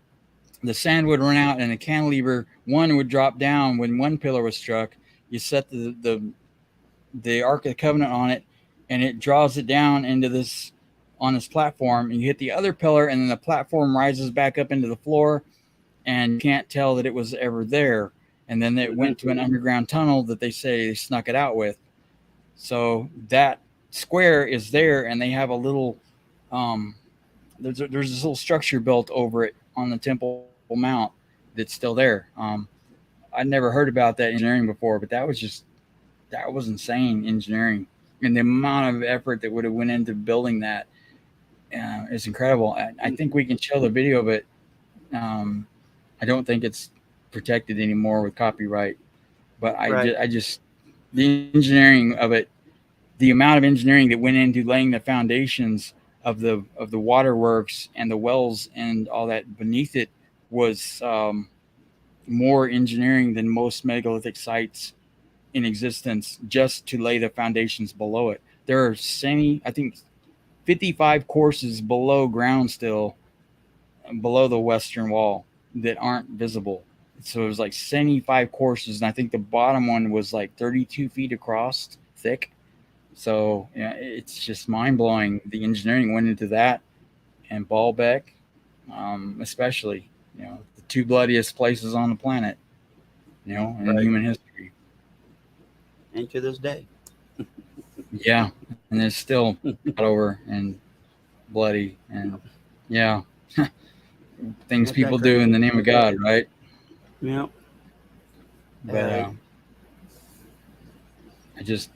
The sand would run out, and the cantilever, one would drop down when one pillar was struck. You set the Ark of the Covenant on it, and it draws it down on this platform. And you hit the other pillar, and then the platform rises back up into the floor, and you can't tell that it was ever there. And then it went to an underground tunnel that they say they snuck it out with. So that square is there, and they have a little there's this little structure built over it on the Temple Mount that's still there. I never heard about that engineering before, but that was insane engineering, and the amount of effort that would have went into building that is incredible. I think we can show the video of it. I don't think it's protected anymore with copyright, but Right. I just the engineering of it, the amount of engineering that went into laying the foundations of the waterworks and the wells and all that beneath it was more engineering than most megalithic sites in existence, just to lay the foundations below it. There are I think 55 courses below ground still, below the western wall, that aren't visible. So it was like 75 courses, and I think the bottom one was like 32 feet across, thick. So yeah, it's just mind blowing. The engineering went into that, and Baalbek, especially, the two bloodiest places on the planet, in Right. human history. And to this day. Yeah, and it's still got over and bloody, and yeah, things That's people that do in crazy. the name of God, right? Yeah. But I just,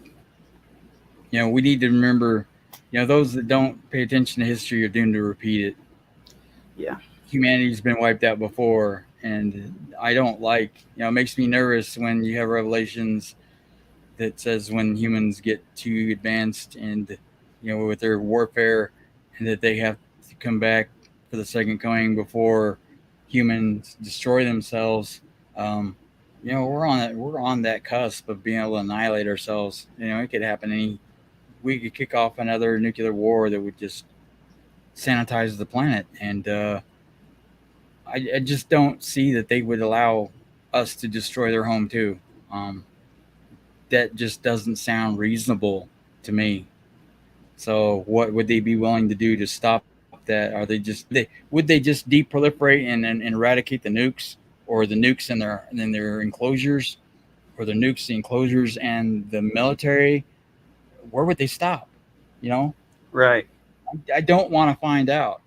we need to remember, those that don't pay attention to history are doomed to repeat it. Yeah. Humanity's been wiped out before, and I don't like, it makes me nervous when you have revelations that says when humans get too advanced and, with their warfare, and that they have to come back for the second coming before humans destroy themselves. We're on that cusp of being able to annihilate ourselves. It could happen we could kick off another nuclear war that would just sanitize the planet. And I just don't see that they would allow us to destroy their home too. That just doesn't sound reasonable to me. So what would they be willing to do to stop that? Are would they just deproliferate and eradicate the nukes, or the nukes in their enclosures, or the nukes, the enclosures, and the military? Where would they stop? Right. I don't want to find out.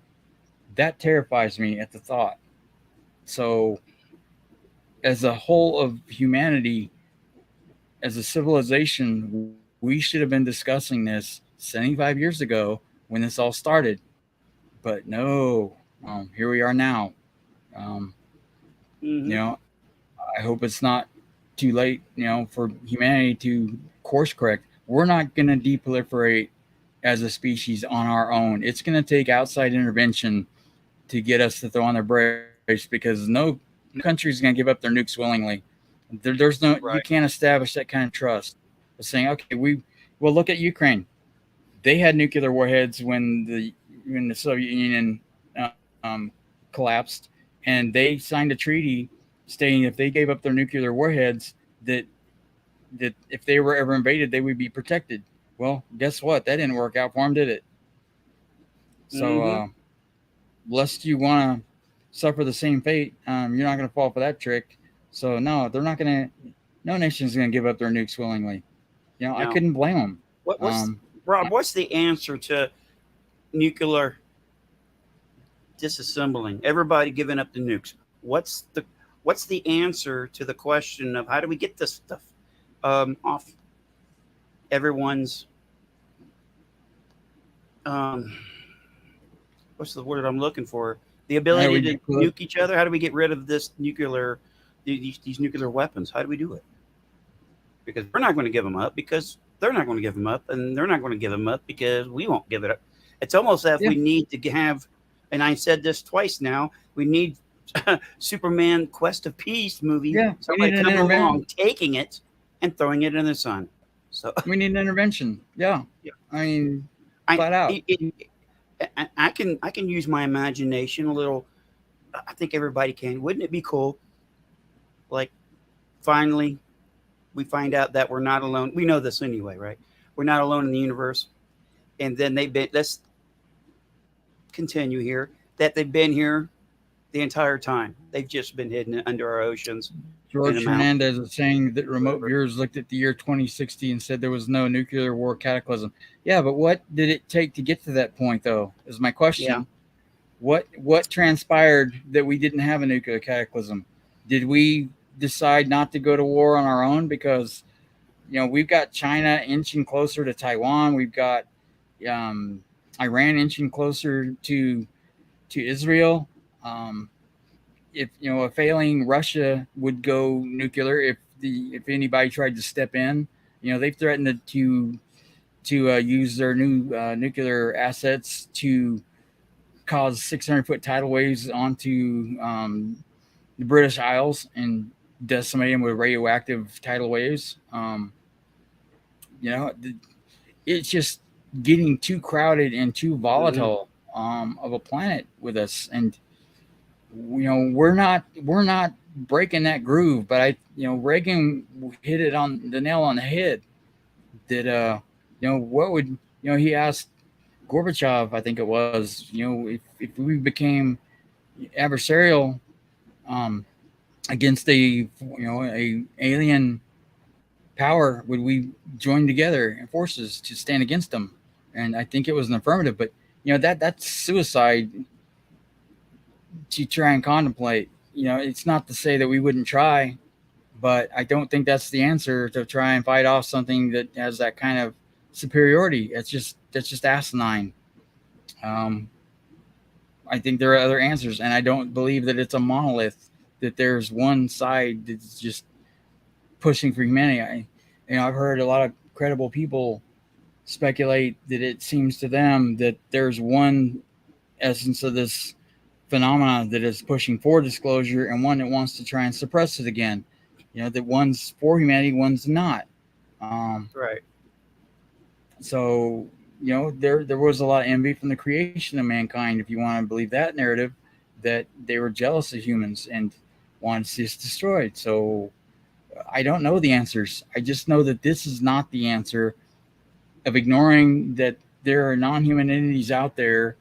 That terrifies me at the thought. So, as a whole of humanity, as a civilization, we should have been discussing this 75 years ago when this all started. But no, here we are now. I hope it's not too late, for humanity to course correct. We're not going to deproliferate as a species on our own. It's going to take outside intervention to get us to throw on their brace, because no country is going to give up their nukes willingly. There's no, Right. You can't establish that kind of trust. Of saying, okay, well, look at Ukraine. They had nuclear warheads when the Soviet Union collapsed, and they signed a treaty stating if they gave up their nuclear warheads, that if they were ever invaded, they would be protected. Well, guess what? That didn't work out for them, did it? So, lest you want to suffer the same fate, you're not going to fall for that trick. So, no, they're not going to. No nation's going to give up their nukes willingly. No. I couldn't blame them. Rob, what's the answer to nuclear disassembling? Everybody giving up the nukes. What's the answer to the question of how do we get this stuff off everyone's what's the word I'm looking for? The ability to nuke each other. How do we get rid of these nuclear weapons? How do we do it? Because we're not going to give them up, because they're not going to give them up, and they're not going to give them up because we won't give it up. It's almost as we need to have, and I said this twice now, we need Superman Quest of Peace movie. Yeah, somebody coming along, taking it and throwing it in the sun. So we need an intervention. Yeah. I mean, flat out. I can use my imagination a little. I think everybody can. Wouldn't it be cool? Like, finally, we find out that we're not alone. We know this anyway, right? We're not alone in the universe. And then let's continue here, that they've been here the entire time. They've just been hidden under our oceans. George Hernandez is saying that remote viewers looked at the year 2060 and said there was no nuclear war cataclysm. Yeah, but what did it take to get to that point, though, is my question. Yeah. What transpired that we didn't have a nuclear cataclysm? Did we decide not to go to war on our own because we've got China inching closer to Taiwan, we've got Iran inching closer to Israel. If a failing Russia would go nuclear if anybody tried to step in. They've threatened to use their new nuclear assets to cause 600-foot tidal waves onto the British Isles and decimate them with radioactive tidal waves. It's just getting too crowded and too volatile of a planet with us, and we're not breaking that groove. But Reagan hit it on the nail on the head. That what would he asked Gorbachev, I think it was, if we became adversarial against a alien power, would we join together in forces to stand against them? And I think it was an affirmative. But that's suicide to try and contemplate. It's not to say that we wouldn't try, but I don't think that's the answer to try and fight off something that has that kind of superiority. That's just asinine. I think there are other answers, and I don't believe that it's a monolith, that there's one side that's just pushing for humanity. I've heard a lot of credible people speculate that it seems to them that there's one essence of this phenomena that is pushing for disclosure, and one that wants to try and suppress it again. That one's for humanity, one's not. Right. So there was a lot of envy from the creation of mankind, if you want to believe that narrative, that they were jealous of humans and wanted to see us destroyed. So I don't know the answers. I just know that this is not the answer of ignoring that there are non-human entities out there.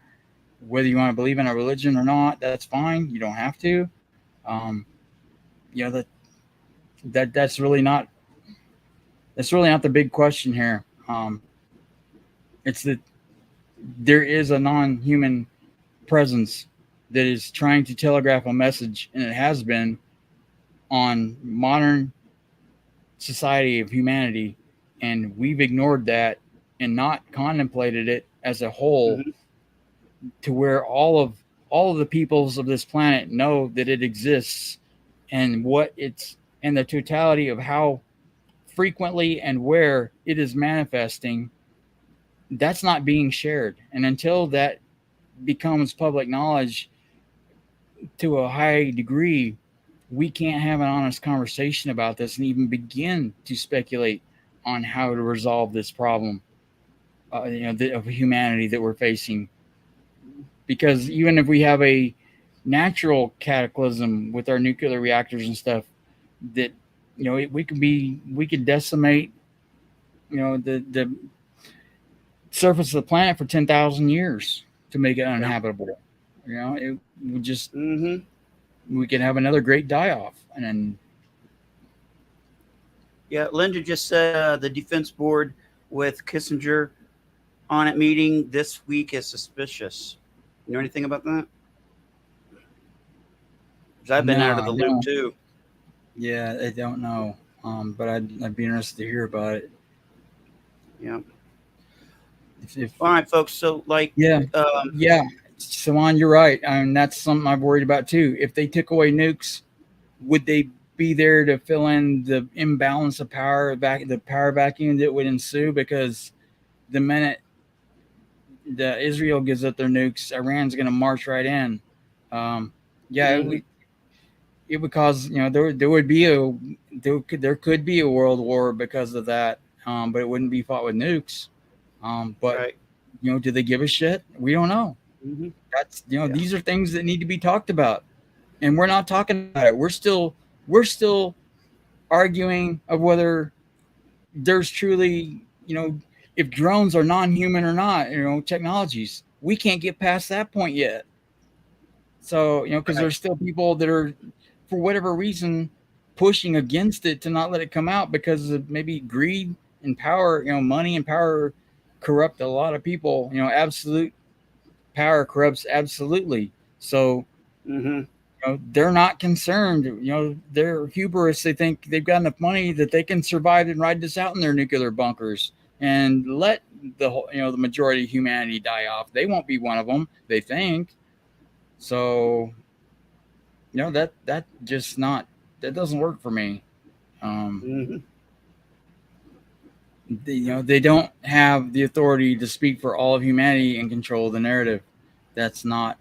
Whether you want to believe in a religion or not, that's fine. You don't have to. That's really not the big question here. It's that there is a non-human presence that is trying to telegraph a message, and it has been on modern society of humanity, and we've ignored that and not contemplated it as a whole, to where all of the peoples of this planet know that it exists, and what it's, and the totality of how frequently and where it is manifesting. That's not being shared. And until that becomes public knowledge to a high degree, we can't have an honest conversation about this and even begin to speculate on how to resolve this problem of humanity that we're facing. Because even if we have a natural cataclysm with our nuclear reactors and stuff, that we could decimate the surface of the planet for 10,000 years to make it uninhabitable. It would just we could have another great die-off. And then Linda just said the defense board with Kissinger on it meeting this week is suspicious. You know anything about that? Because I've been out of the loop too. Yeah, I don't know. But I'd be interested to hear about it. Yeah. All right, folks. So, Sawan, you're right. That's something I've worried about too. If they took away nukes, would they be there to fill in the imbalance of power, the power vacuum that would ensue? Because the minute Israel gives up their nukes, Iran's going to march right in. It would cause, there could be a world war because of that, but it wouldn't be fought with nukes. Do they give a shit? We don't know. That's these are things that need to be talked about, and we're not talking about it. We're still arguing of whether there's truly, if drones are non-human or not, technologies. We can't get past that point yet. So, because there's still people that are, for whatever reason, pushing against it to not let it come out because of maybe greed and power. Money and power corrupt a lot of people. Absolute power corrupts absolutely. So, they're not concerned. They're hubris. They think they've got enough money that they can survive and ride this out in their nuclear bunkers and let the whole, the majority of humanity die off. They won't be one of them, they think. So, that just not, that doesn't work for me. Mm-hmm. They don't have the authority to speak for all of humanity and control the narrative. That's not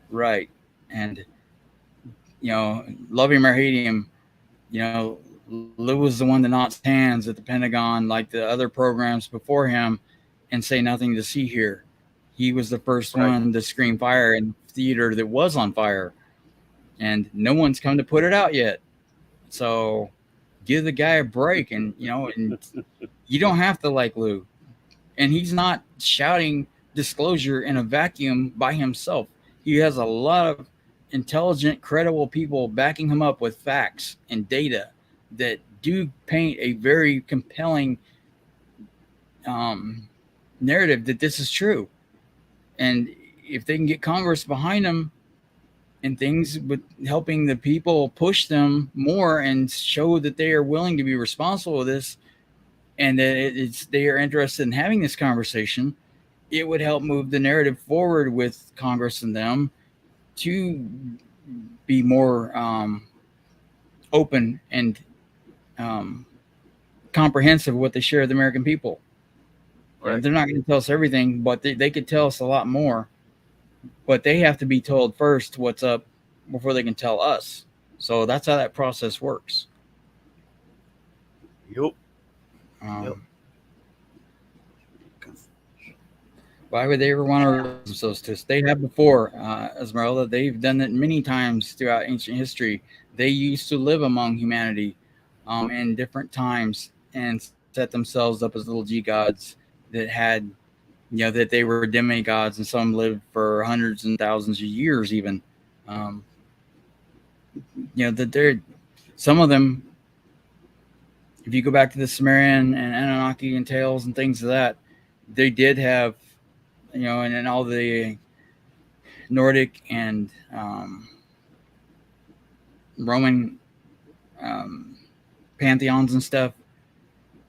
right. And love him or hate him, Lou was the one that knocked hands at the Pentagon, like the other programs before him, and say nothing to see here. He was the first one to scream fire in theater that was on fire, and no one's come to put it out yet. So give the guy a break, and and you don't have to like Lou, and he's not shouting disclosure in a vacuum by himself. He has a lot of intelligent, credible people backing him up with facts and data that do paint a very compelling narrative that this is true. And if they can get Congress behind them and things with helping the people push them more and show that they are willing to be responsible with this and that they are interested in having this conversation, it would help move the narrative forward with Congress and them to be more open and comprehensive of what they share with the American people. Right. They're not going to tell us everything, but they could tell us a lot more. But they have to be told first what's up before they can tell us. So that's how that process works. Yep. Why would they ever want to release themselves to us? They have before, Esmeralda. They've done it many times throughout ancient history. They used to live among humanity in different times and set themselves up as little g gods that had, that they were demigods, and some lived for hundreds and thousands of years even. That they're, some of them, if you go back to the Sumerian and Anunnaki and tales and things of that, they did have, and all the Nordic and Roman pantheons and stuff,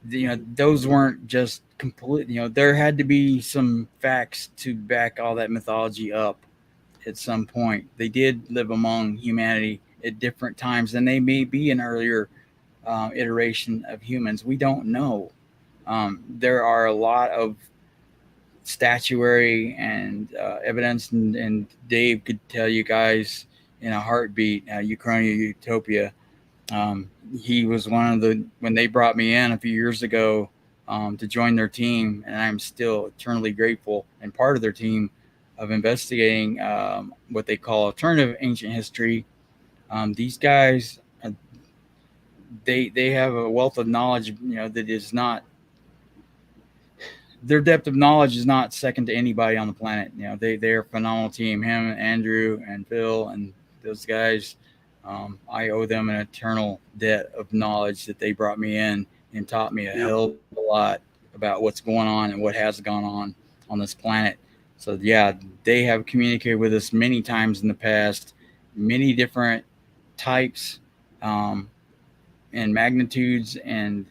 those weren't just complete. There had to be some facts to back all that mythology up at some point. They did live among humanity at different times, and they may be an earlier iteration of humans. We don't know. There are a lot of statuary and evidence, and Dave could tell you guys in a heartbeat, Uchronia Utopia. He was one of the, when they brought me in a few years ago to join their team, and I'm still eternally grateful and part of their team of investigating what they call alternative ancient history. These guys, they have a wealth of knowledge, that is not, their depth of knowledge is not second to anybody on the planet. They're a phenomenal team. Him, Andrew, and Phil, and those guys. I owe them an eternal debt of knowledge that they brought me in and taught me a hell of a lot about what's going on and what has gone on this planet. So yeah, they have communicated with us many times in the past, many different types and magnitudes, and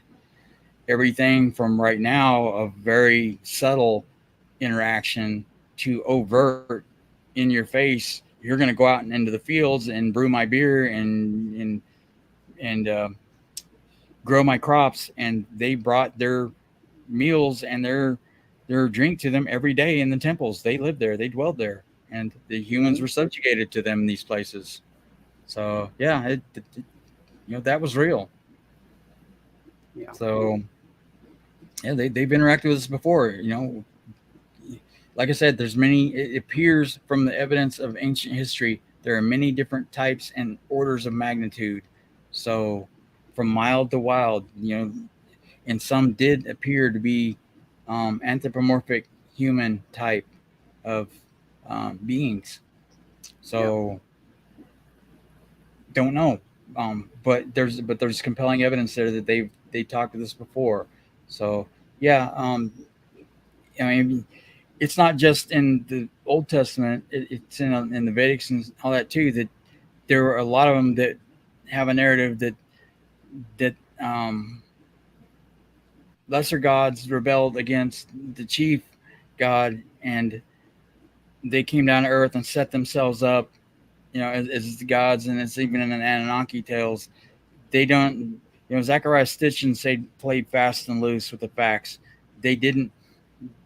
everything from right now of very subtle interaction to overt in your face. You're going to go out and into the fields and brew my beer and grow my crops. And they brought their meals and their drink to them every day in the temples. They lived there. They dwelled there. And the humans were subjugated to them in these places. So, yeah, that was real. Yeah. So, yeah, they've interacted with us before, Like I said, there's many, it appears from the evidence of ancient history, there are many different types and orders of magnitude. So from mild to wild, and some did appear to be anthropomorphic human type of beings. So don't know. But there's compelling evidence there that they talked to this before. So yeah, I mean, it's not just in the Old Testament; it's in the Vedics and all that too. That there were a lot of them that have a narrative that lesser gods rebelled against the chief god, and they came down to earth and set themselves up, as the gods. And it's even in the Anunnaki tales. They don't, Zechariah Stitchin played fast and loose with the facts. They didn't.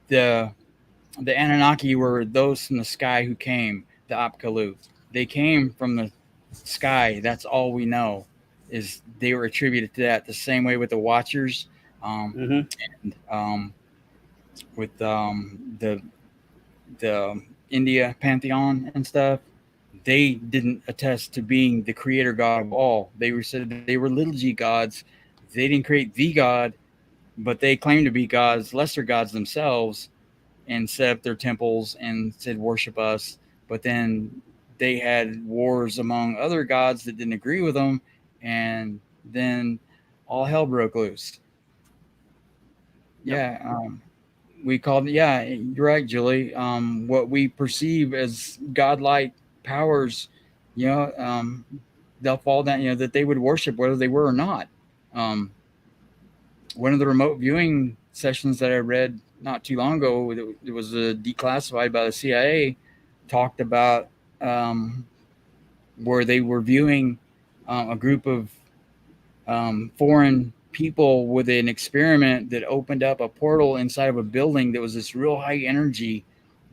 The Anunnaki were those from the sky who came, the Apkallu. They came from the sky. That's all we know, is they were attributed to that. The same way with the Watchers, and with the India pantheon and stuff. They didn't attest to being the creator god of all. They said they were little g gods. They didn't create the god, but they claimed to be gods, lesser gods themselves, and set up their temples and said, worship us. But then they had wars among other gods that didn't agree with them, and then all hell broke loose. We called, you're right, Julie. What we perceive as godlike powers, they'll fall down, that they would worship whether they were or not. One of the remote viewing sessions that I read not too long ago, it was declassified by the CIA, talked about where they were viewing a group of foreign people with an experiment that opened up a portal inside of a building that was this real high energy,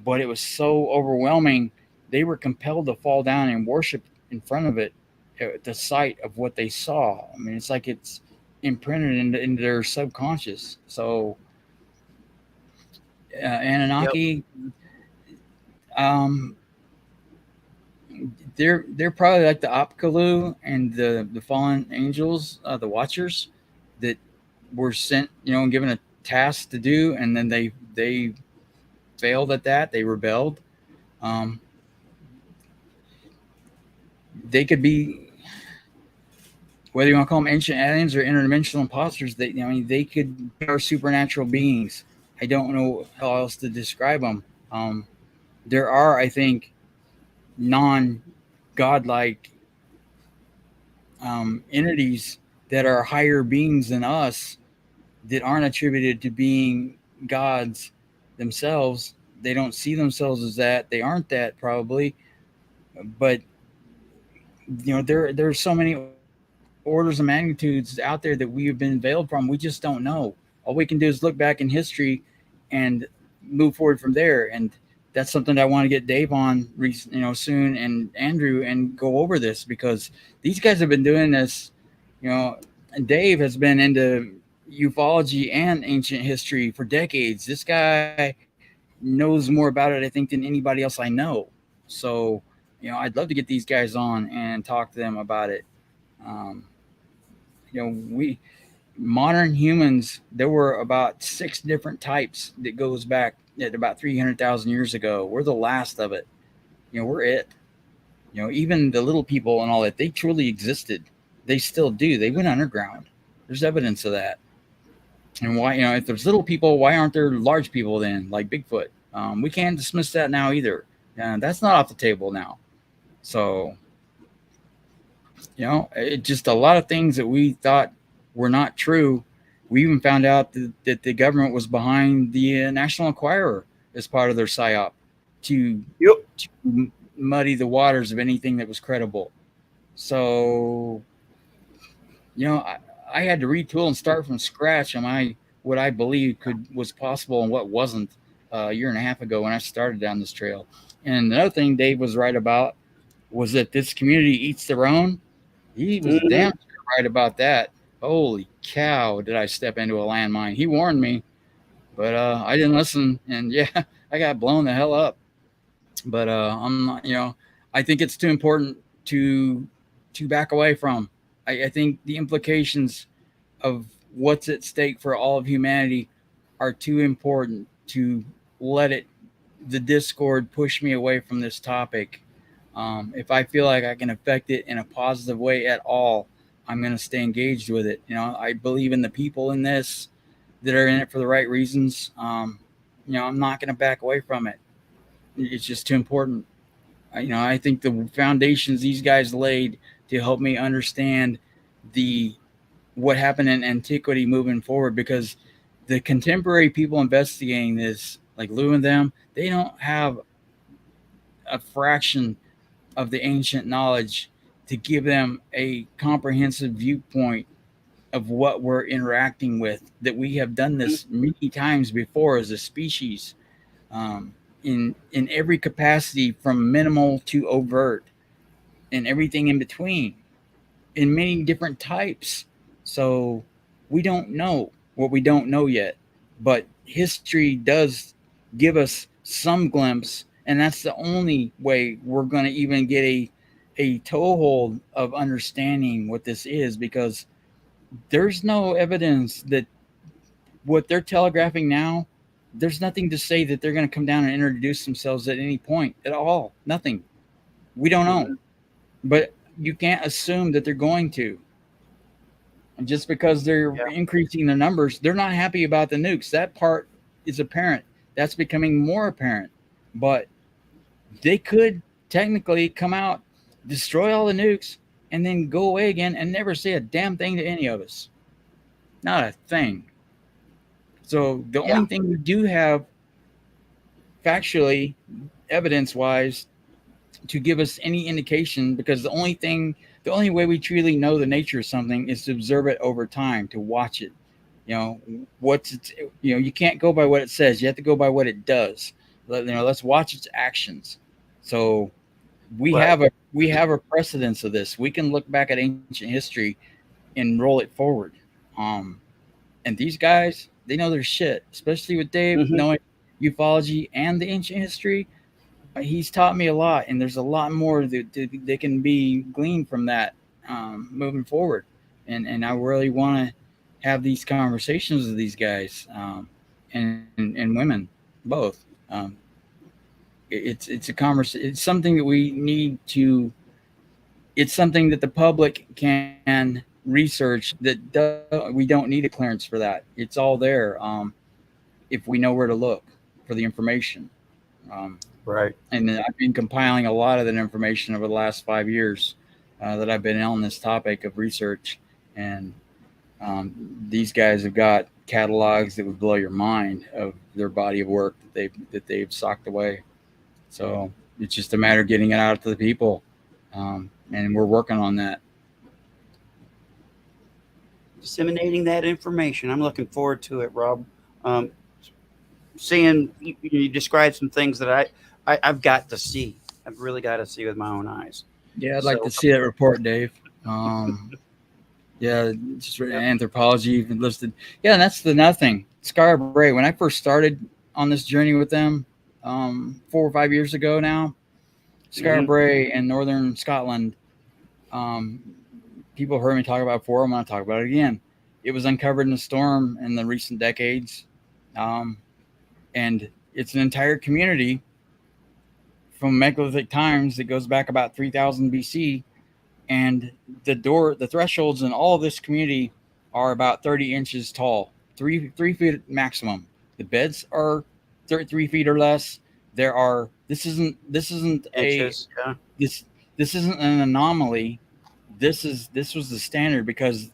but it was so overwhelming, they were compelled to fall down and worship in front of it at the sight of what they saw. I mean, it's like it's imprinted into their subconscious. So Anunnaki, they're probably like the Apkallu and the fallen angels, the Watchers, that were sent, and given a task to do, and then they failed at that. They rebelled. They could be, whether you want to call them ancient aliens or interdimensional imposters, they could be our supernatural beings. I don't know how else to describe them. There are, I think, non-godlike entities that are higher beings than us that aren't attributed to being gods themselves. They don't see themselves as that. They aren't that, probably. But there are so many orders of magnitudes out there that we have been veiled from. We just don't know. All we can do is look back in history and move forward from there. And that's something that I want to get Dave on, soon, and Andrew, and go over this, because these guys have been doing this. And Dave has been into ufology and ancient history for decades. This guy knows more about it, I think, than anybody else I know. So, I'd love to get these guys on and talk to them about it. We modern humans, there were about 6 different types that goes back at about 300,000 years ago. We're the last of it. We're it. Even the little people and all that, they truly existed. They still do. They went underground. There's evidence of that. And why, if there's little people, why aren't there large people then, like Bigfoot? We can't dismiss that now either. That's not off the table now. So, it just a lot of things that we thought were not true. We even found out that the government was behind the National Enquirer as part of their psyop to muddy the waters of anything that was credible. So, I had to retool and start from scratch on what I believed was possible and what wasn't a year and a half ago when I started down this trail. And another thing Dave was right about was that this community eats their own. He was damn right about that. Holy cow, did I step into a landmine. He warned me, but I didn't listen, and I got blown the hell up. But I'm not, I think it's too important to back away from. I think the implications of what's at stake for all of humanity are too important to let the discord push me away from this topic. If I feel like I can affect it in a positive way at all, I'm going to stay engaged with it. I believe in the people in this that are in it for the right reasons. I'm not going to back away from it. It's just too important. I think the foundations these guys laid to help me understand what happened in antiquity moving forward, because the contemporary people investigating this, like Lou and them, they don't have a fraction of the ancient knowledge to give them a comprehensive viewpoint of what we're interacting with, that we have done this many times before as a species, in every capacity, from minimal to overt and everything in between, in many different types. So we don't know what we don't know yet, but history does give us some glimpse, and that's the only way we're going to even get a toehold of understanding what this is, because there's no evidence that what they're telegraphing now, there's nothing to say that they're going to come down and introduce themselves at any point at all. Nothing. We don't know. But you can't assume that they're going to. And just because they're increasing their numbers, they're not happy about the nukes. That part is apparent. That's becoming more apparent. But they could technically come out, destroy all the nukes, and then go away again and never say a damn thing to any of us. Not a thing. So the only thing we do have factually, evidence-wise, to give us any indication, because the only way we truly know the nature of something is to observe it over time, to watch it. You can't go by what it says. You have to go by what it does. Let's watch its actions. So we have a precedence of this. We can look back at ancient history and roll it forward. And these guys, they know their shit, especially with Dave knowing ufology and the ancient history. He's taught me a lot, and there's a lot more that can be gleaned from that moving forward. And I really want to have these conversations with these guys and women, both. It's a conversation. It's something that we need to. It's something that the public can research. We don't need a clearance for that. It's all there if we know where to look for the information. Right. And I've been compiling a lot of that information over the last 5 years that I've been on this topic of research. And these guys have got catalogs that would blow your mind of their body of work that they've socked away. So it's just a matter of getting it out to the people. And we're working on that. Disseminating that information. I'm looking forward to it, Rob. Seeing you describe some things that I've got to see. I've really got to see with my own eyes. Yeah, I'd like to see that report, Dave. Just anthropology listed. Yeah, and that's another thing. Skara Brae, when I first started on this journey with them 4 or 5 years ago now, Skara Brae in northern Scotland, people heard me talk about it before. I'm going to talk about it again. It was uncovered in a storm in the recent decades. And it's an entire community from Megalithic times that goes back about 3000 BC. And the thresholds in all of this community are about 30 inches tall, 3 feet maximum. The beds are 3 feet or less. This isn't Inches, this isn't an anomaly. This was the standard, because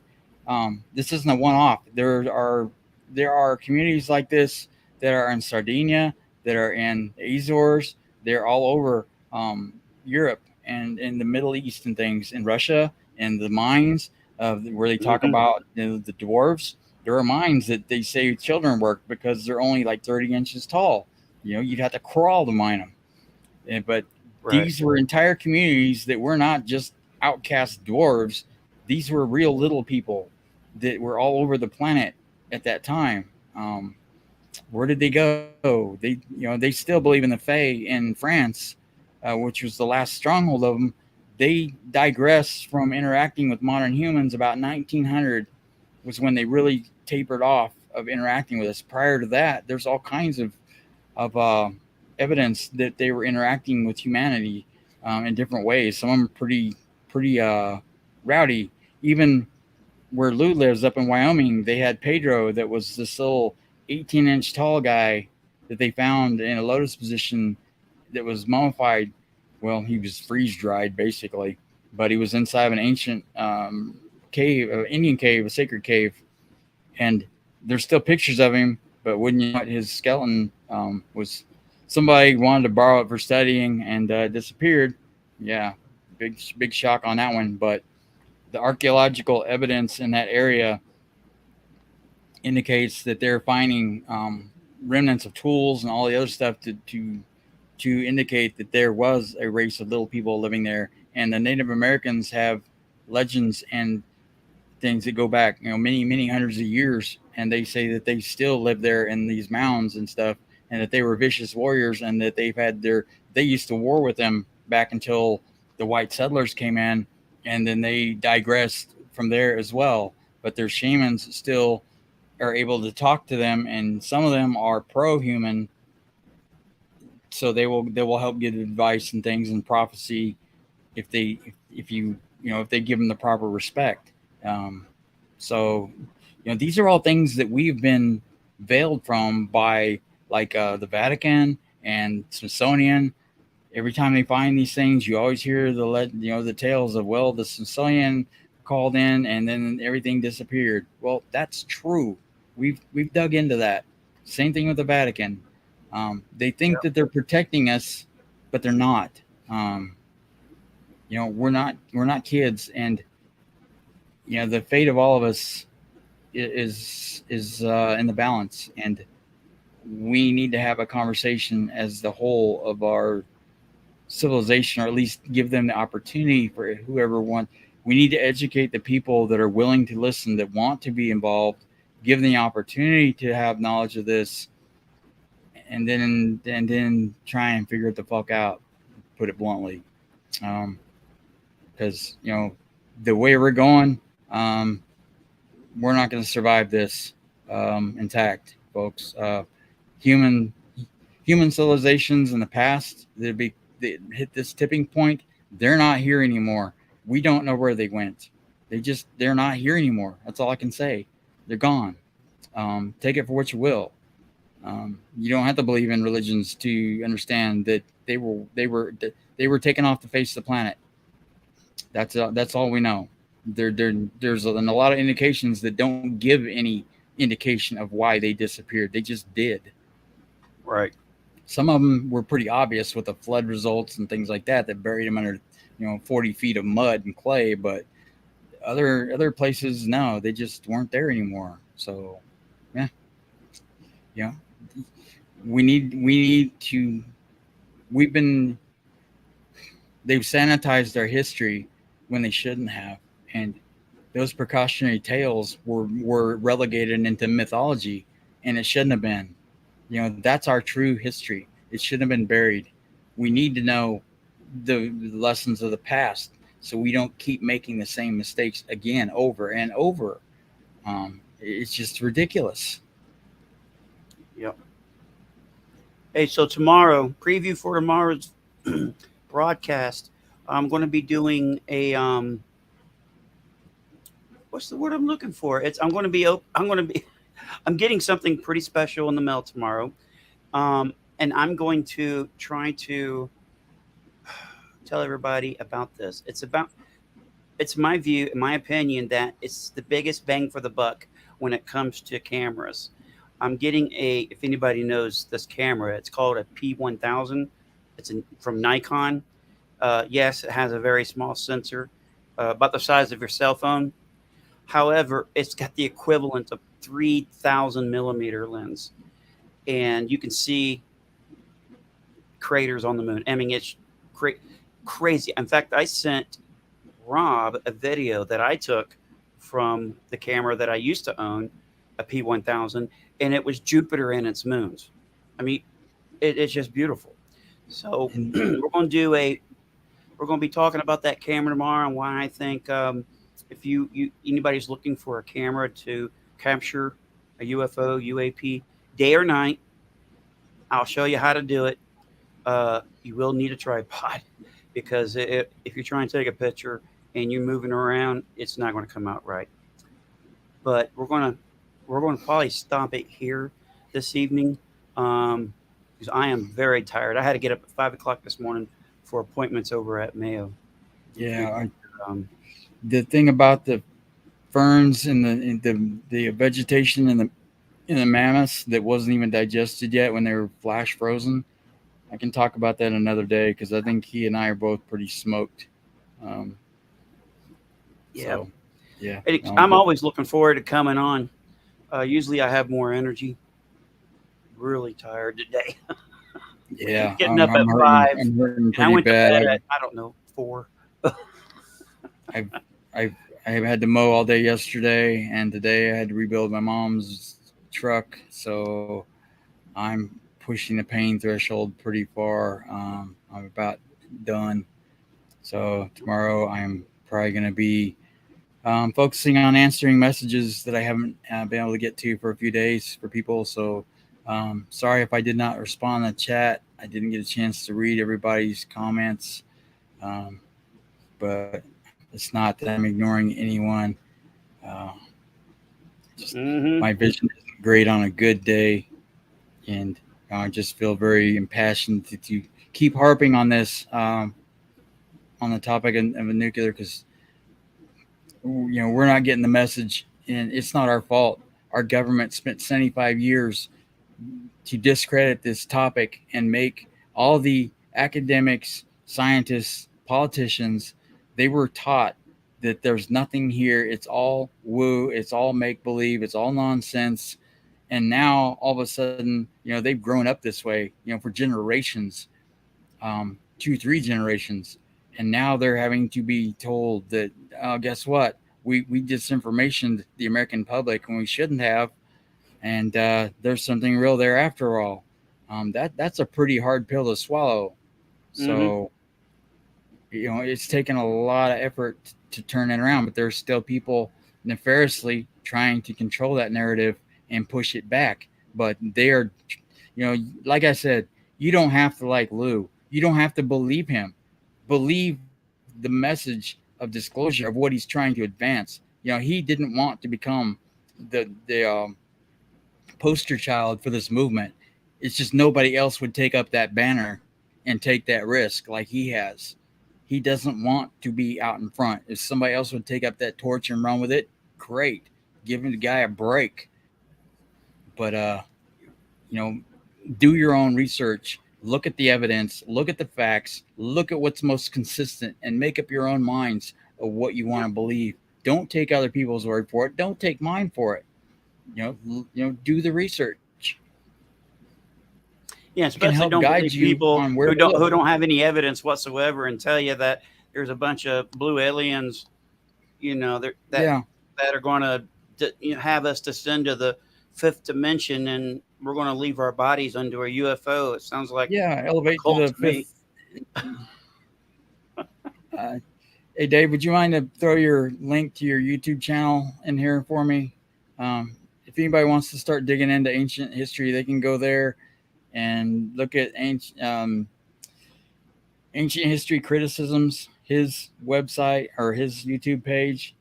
this isn't a one-off. There are communities like this that are in Sardinia, that are in Azores. They're all over Europe and in the Middle East and things, in Russia, and the mines where they talk about the dwarves. There are mines that they say children work because they're only like 30 inches tall. You'd have to crawl to mine them. But these were entire communities that were not just outcast dwarves. These were real little people that were all over the planet at that time. Where did they go? They still believe in the Fae in France, which was the last stronghold of them. They digressed from interacting with modern humans about 1900 was when they really tapered off of interacting with us. Prior to that, there's all kinds of evidence that they were interacting with humanity in different ways. Some of them pretty rowdy. Even where Lou lives up in Wyoming, they had Pedro, that was this little 18-inch tall guy that they found in a lotus position that was mummified well, he was freeze dried basically, but he was inside of an ancient cave, Indian cave, a sacred cave, and there's still pictures of him. But wouldn't you know it, his skeleton was somebody wanted to borrow it for studying and disappeared. Yeah, big shock on that one. But the archaeological evidence in that area indicates that they're finding remnants of tools and all the other stuff to indicate that there was a race of little people living there. And the Native Americans have legends and things that go back, many hundreds of years, and they say that they still live there in these mounds and stuff, and that they were vicious warriors, and that they used to war with them back until the white settlers came in, and then they digressed from there as well. But their shamans still are able to talk to them, and some of them are pro-human, so they will help give advice and things and prophecy if they give them the proper respect. So these are all things that we've been veiled from by the Vatican and Smithsonian. Every time they find these things, you always hear the tales of, well, the Smithsonian called in and then everything disappeared. Well, that's true. We've dug into that. Same thing with the Vatican. They think that they're protecting us, but they're not. We're not kids, and the fate of all of us is in the balance, and we need to have a conversation as the whole of our civilization, or at least give them the opportunity for whoever wants. We need to educate the people that are willing to listen, that want to be involved, give them the opportunity to have knowledge of this, and then try and figure it the fuck out, put it bluntly. Because the way we're going, we're not going to survive this intact, folks. Human civilizations in the past that hit this tipping point, they're not here anymore. We don't know where they went. They're not here anymore. That's all I can say. They're gone. Take it for what you will. You don't have to believe in religions to understand that they were taken off the face of the planet. That's all we know. There's a lot of indications that don't give any indication of why they disappeared. They just did. Right. Some of them were pretty obvious with the flood results and things like that buried them under 40 feet of mud and clay. But other places, no, they just weren't there anymore. So yeah, we need to. They've sanitized our history when they shouldn't have, and those precautionary tales were relegated into mythology, and it shouldn't have been. That's our true history. It shouldn't have been buried. We need to know the lessons of the past so we don't keep making the same mistakes again over and over. It's just ridiculous. Yep. Hey, so preview for tomorrow's broadcast, I'm going to be doing a what's the word I'm looking for? I'm getting something pretty special in the mail tomorrow, and I'm going to try to tell everybody about this. It's my view, in my opinion, that it's the biggest bang for the buck when it comes to cameras. I'm getting if anybody knows this camera, it's called a P1000. It's from Nikon. Yes, it has a very small sensor, about the size of your cell phone. However, it's got the equivalent of 3,000 millimeter lens, and you can see craters on the moon. I mean, it's crazy. In fact, I sent Rob a video that I took from the camera that I used to own, a P1000, and it was Jupiter and its moons. I mean, it's just beautiful. So we're going to be talking about that camera tomorrow, and why I think if anybody's looking for a camera to capture a UFO, UAP, day or night, I'll show you how to do it. You will need a tripod, because if you're trying to take a picture and you're moving around, it's not going to come out right. But we're going to probably stop it here this evening, because I am very tired. I had to get up at 5 o'clock this morning for appointments over at Mayo. Yeah, Um, the thing about the ferns and the vegetation in the mammoths that wasn't even digested yet when they were flash frozen. I can talk about that another day because I think he and I are both pretty smoked. Um, yeah, so yeah, I'm always looking forward to coming on. Usually I have more energy. Really tired today. yeah, Getting up at I'm hurting. 5, I'm hurting and I pretty went to bad. bed at, I don't know, 4. I've I've I had to mow all day yesterday, and today I had to rebuild my mom's truck. So I'm pushing the pain threshold pretty far. I'm about done. So tomorrow I'm probably going to be focusing on answering messages that I haven't been able to get to for a few days for people. So sorry if I did not respond in the chat. I didn't get a chance to read everybody's comments. But it's not that I'm ignoring anyone. Uh, just Mm-hmm. my vision isn't great on a good day, and I just feel very impassioned to keep harping on this on the topic of nuclear because we're not getting the message, and it's not our fault. Our government spent 75 years to discredit this topic and make all the academics, scientists, politicians, they were taught that there's nothing here. It's all woo. It's all make believe. It's all nonsense. And now all of a sudden, they've grown up this way, for generations, 2, 3 generations. And now they're having to be told that, guess what? We disinformationed the American public when we shouldn't have, and there's something real there after all. That's a pretty hard pill to swallow. Mm-hmm. So it's taken a lot of effort to turn it around, but there's still people nefariously trying to control that narrative and push it back. But they are, like I said, you don't have to like Lou. You don't have to believe him. Believe the message of disclosure of what he's trying to advance. He didn't want to become the poster child for this movement. It's just nobody else would take up that banner and take that risk like he has. He doesn't want to be out in front. If somebody else would take up that torch and run with it, great. Give the guy a break. But do your own research. Look at the evidence. Look at the facts. Look at what's most consistent, and make up your own minds of what you want to believe. Don't take other people's word for it. Don't take mine for it. Do the research. Yeah, It can especially help don't guide believe you people on where who to don't go. have any evidence whatsoever and tell you that there's a bunch of blue aliens, that Yeah, are going to have us descend to the 5th dimension, and we're going to leave our bodies under a UFO. It sounds like yeah. a Elevate to cult the to me. 5th. Hey, Dave, would you mind to throw your link to your YouTube channel in here for me? If anybody wants to start digging into ancient history, they can go there and look at ancient history criticisms. His website or his YouTube page,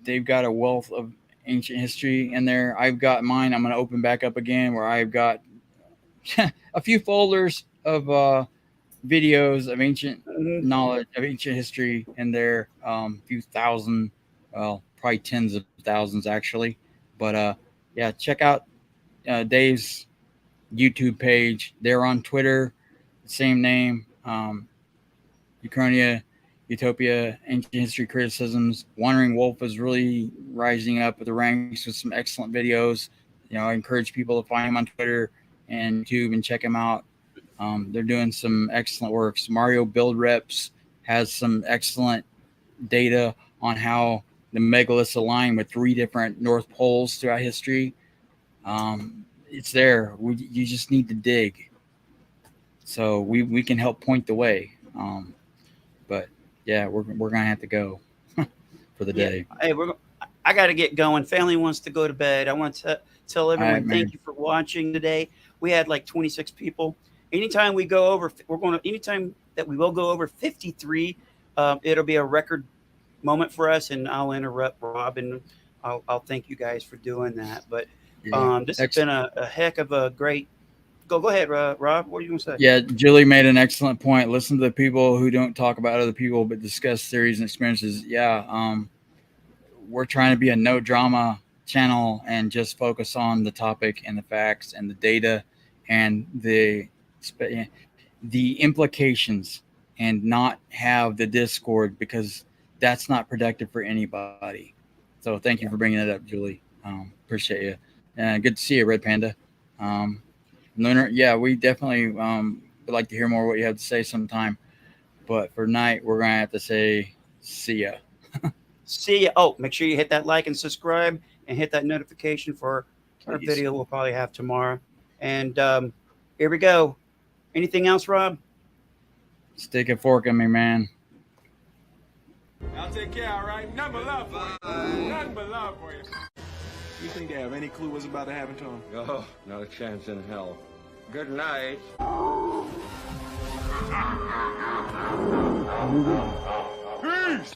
they've got a wealth of ancient history in there. I've got mine. I'm going to open back up again where I've got a few folders of videos of ancient Mhm. knowledge of ancient history in there. Few thousand, well, probably tens of thousands actually. But yeah, check out Dave's YouTube page. They're on Twitter, same name. Uchronia, Utopia, Ancient History Criticisms. Wandering Wolf is really rising up the ranks with some excellent videos. I encourage people to find him on Twitter and YouTube and check him out. They're doing some excellent works. Mario Build Reps has some excellent data on how the megaliths align with 3 different North Poles throughout history. It's there. You just need to dig. So we can help point the way. But yeah, we're gonna have to go for the Yeah. day. Hey, I got to get going. Family wants to go to bed. I want to tell All everyone right, man. thank you for watching today. We had like 26 people. Anytime we go over, anytime that we will go over 53, it'll be a record moment for us, and I'll interrupt Rob, and I'll thank you guys for doing that. But Yeah. this has been a heck of a great Go ahead, Rob. What are you gonna say? Yeah, Julie made an excellent point. Listen to the people who don't talk about other people but discuss theories and experiences. Yeah, we're trying to be a no drama channel and just focus on the topic and the facts and the data and the implications, and not have the discord, because that's not productive for anybody. So thank you for bringing that up, Julie. Appreciate you. Good to see you, Red Panda. Lunar, yeah, we definitely would like to hear more what you have to say sometime. But for tonight, we're going to have to say see ya. See ya. Oh, make sure you hit that like and subscribe and hit that notification for our Please. video we'll probably have tomorrow. And here we go. Anything else, Rob? Stick a fork in me, man. I'll take care, all right? Nothing but love for you. Nothing but love for you. You think they have any clue what's about to happen to him? Oh, not a chance in hell. Good night. Peace!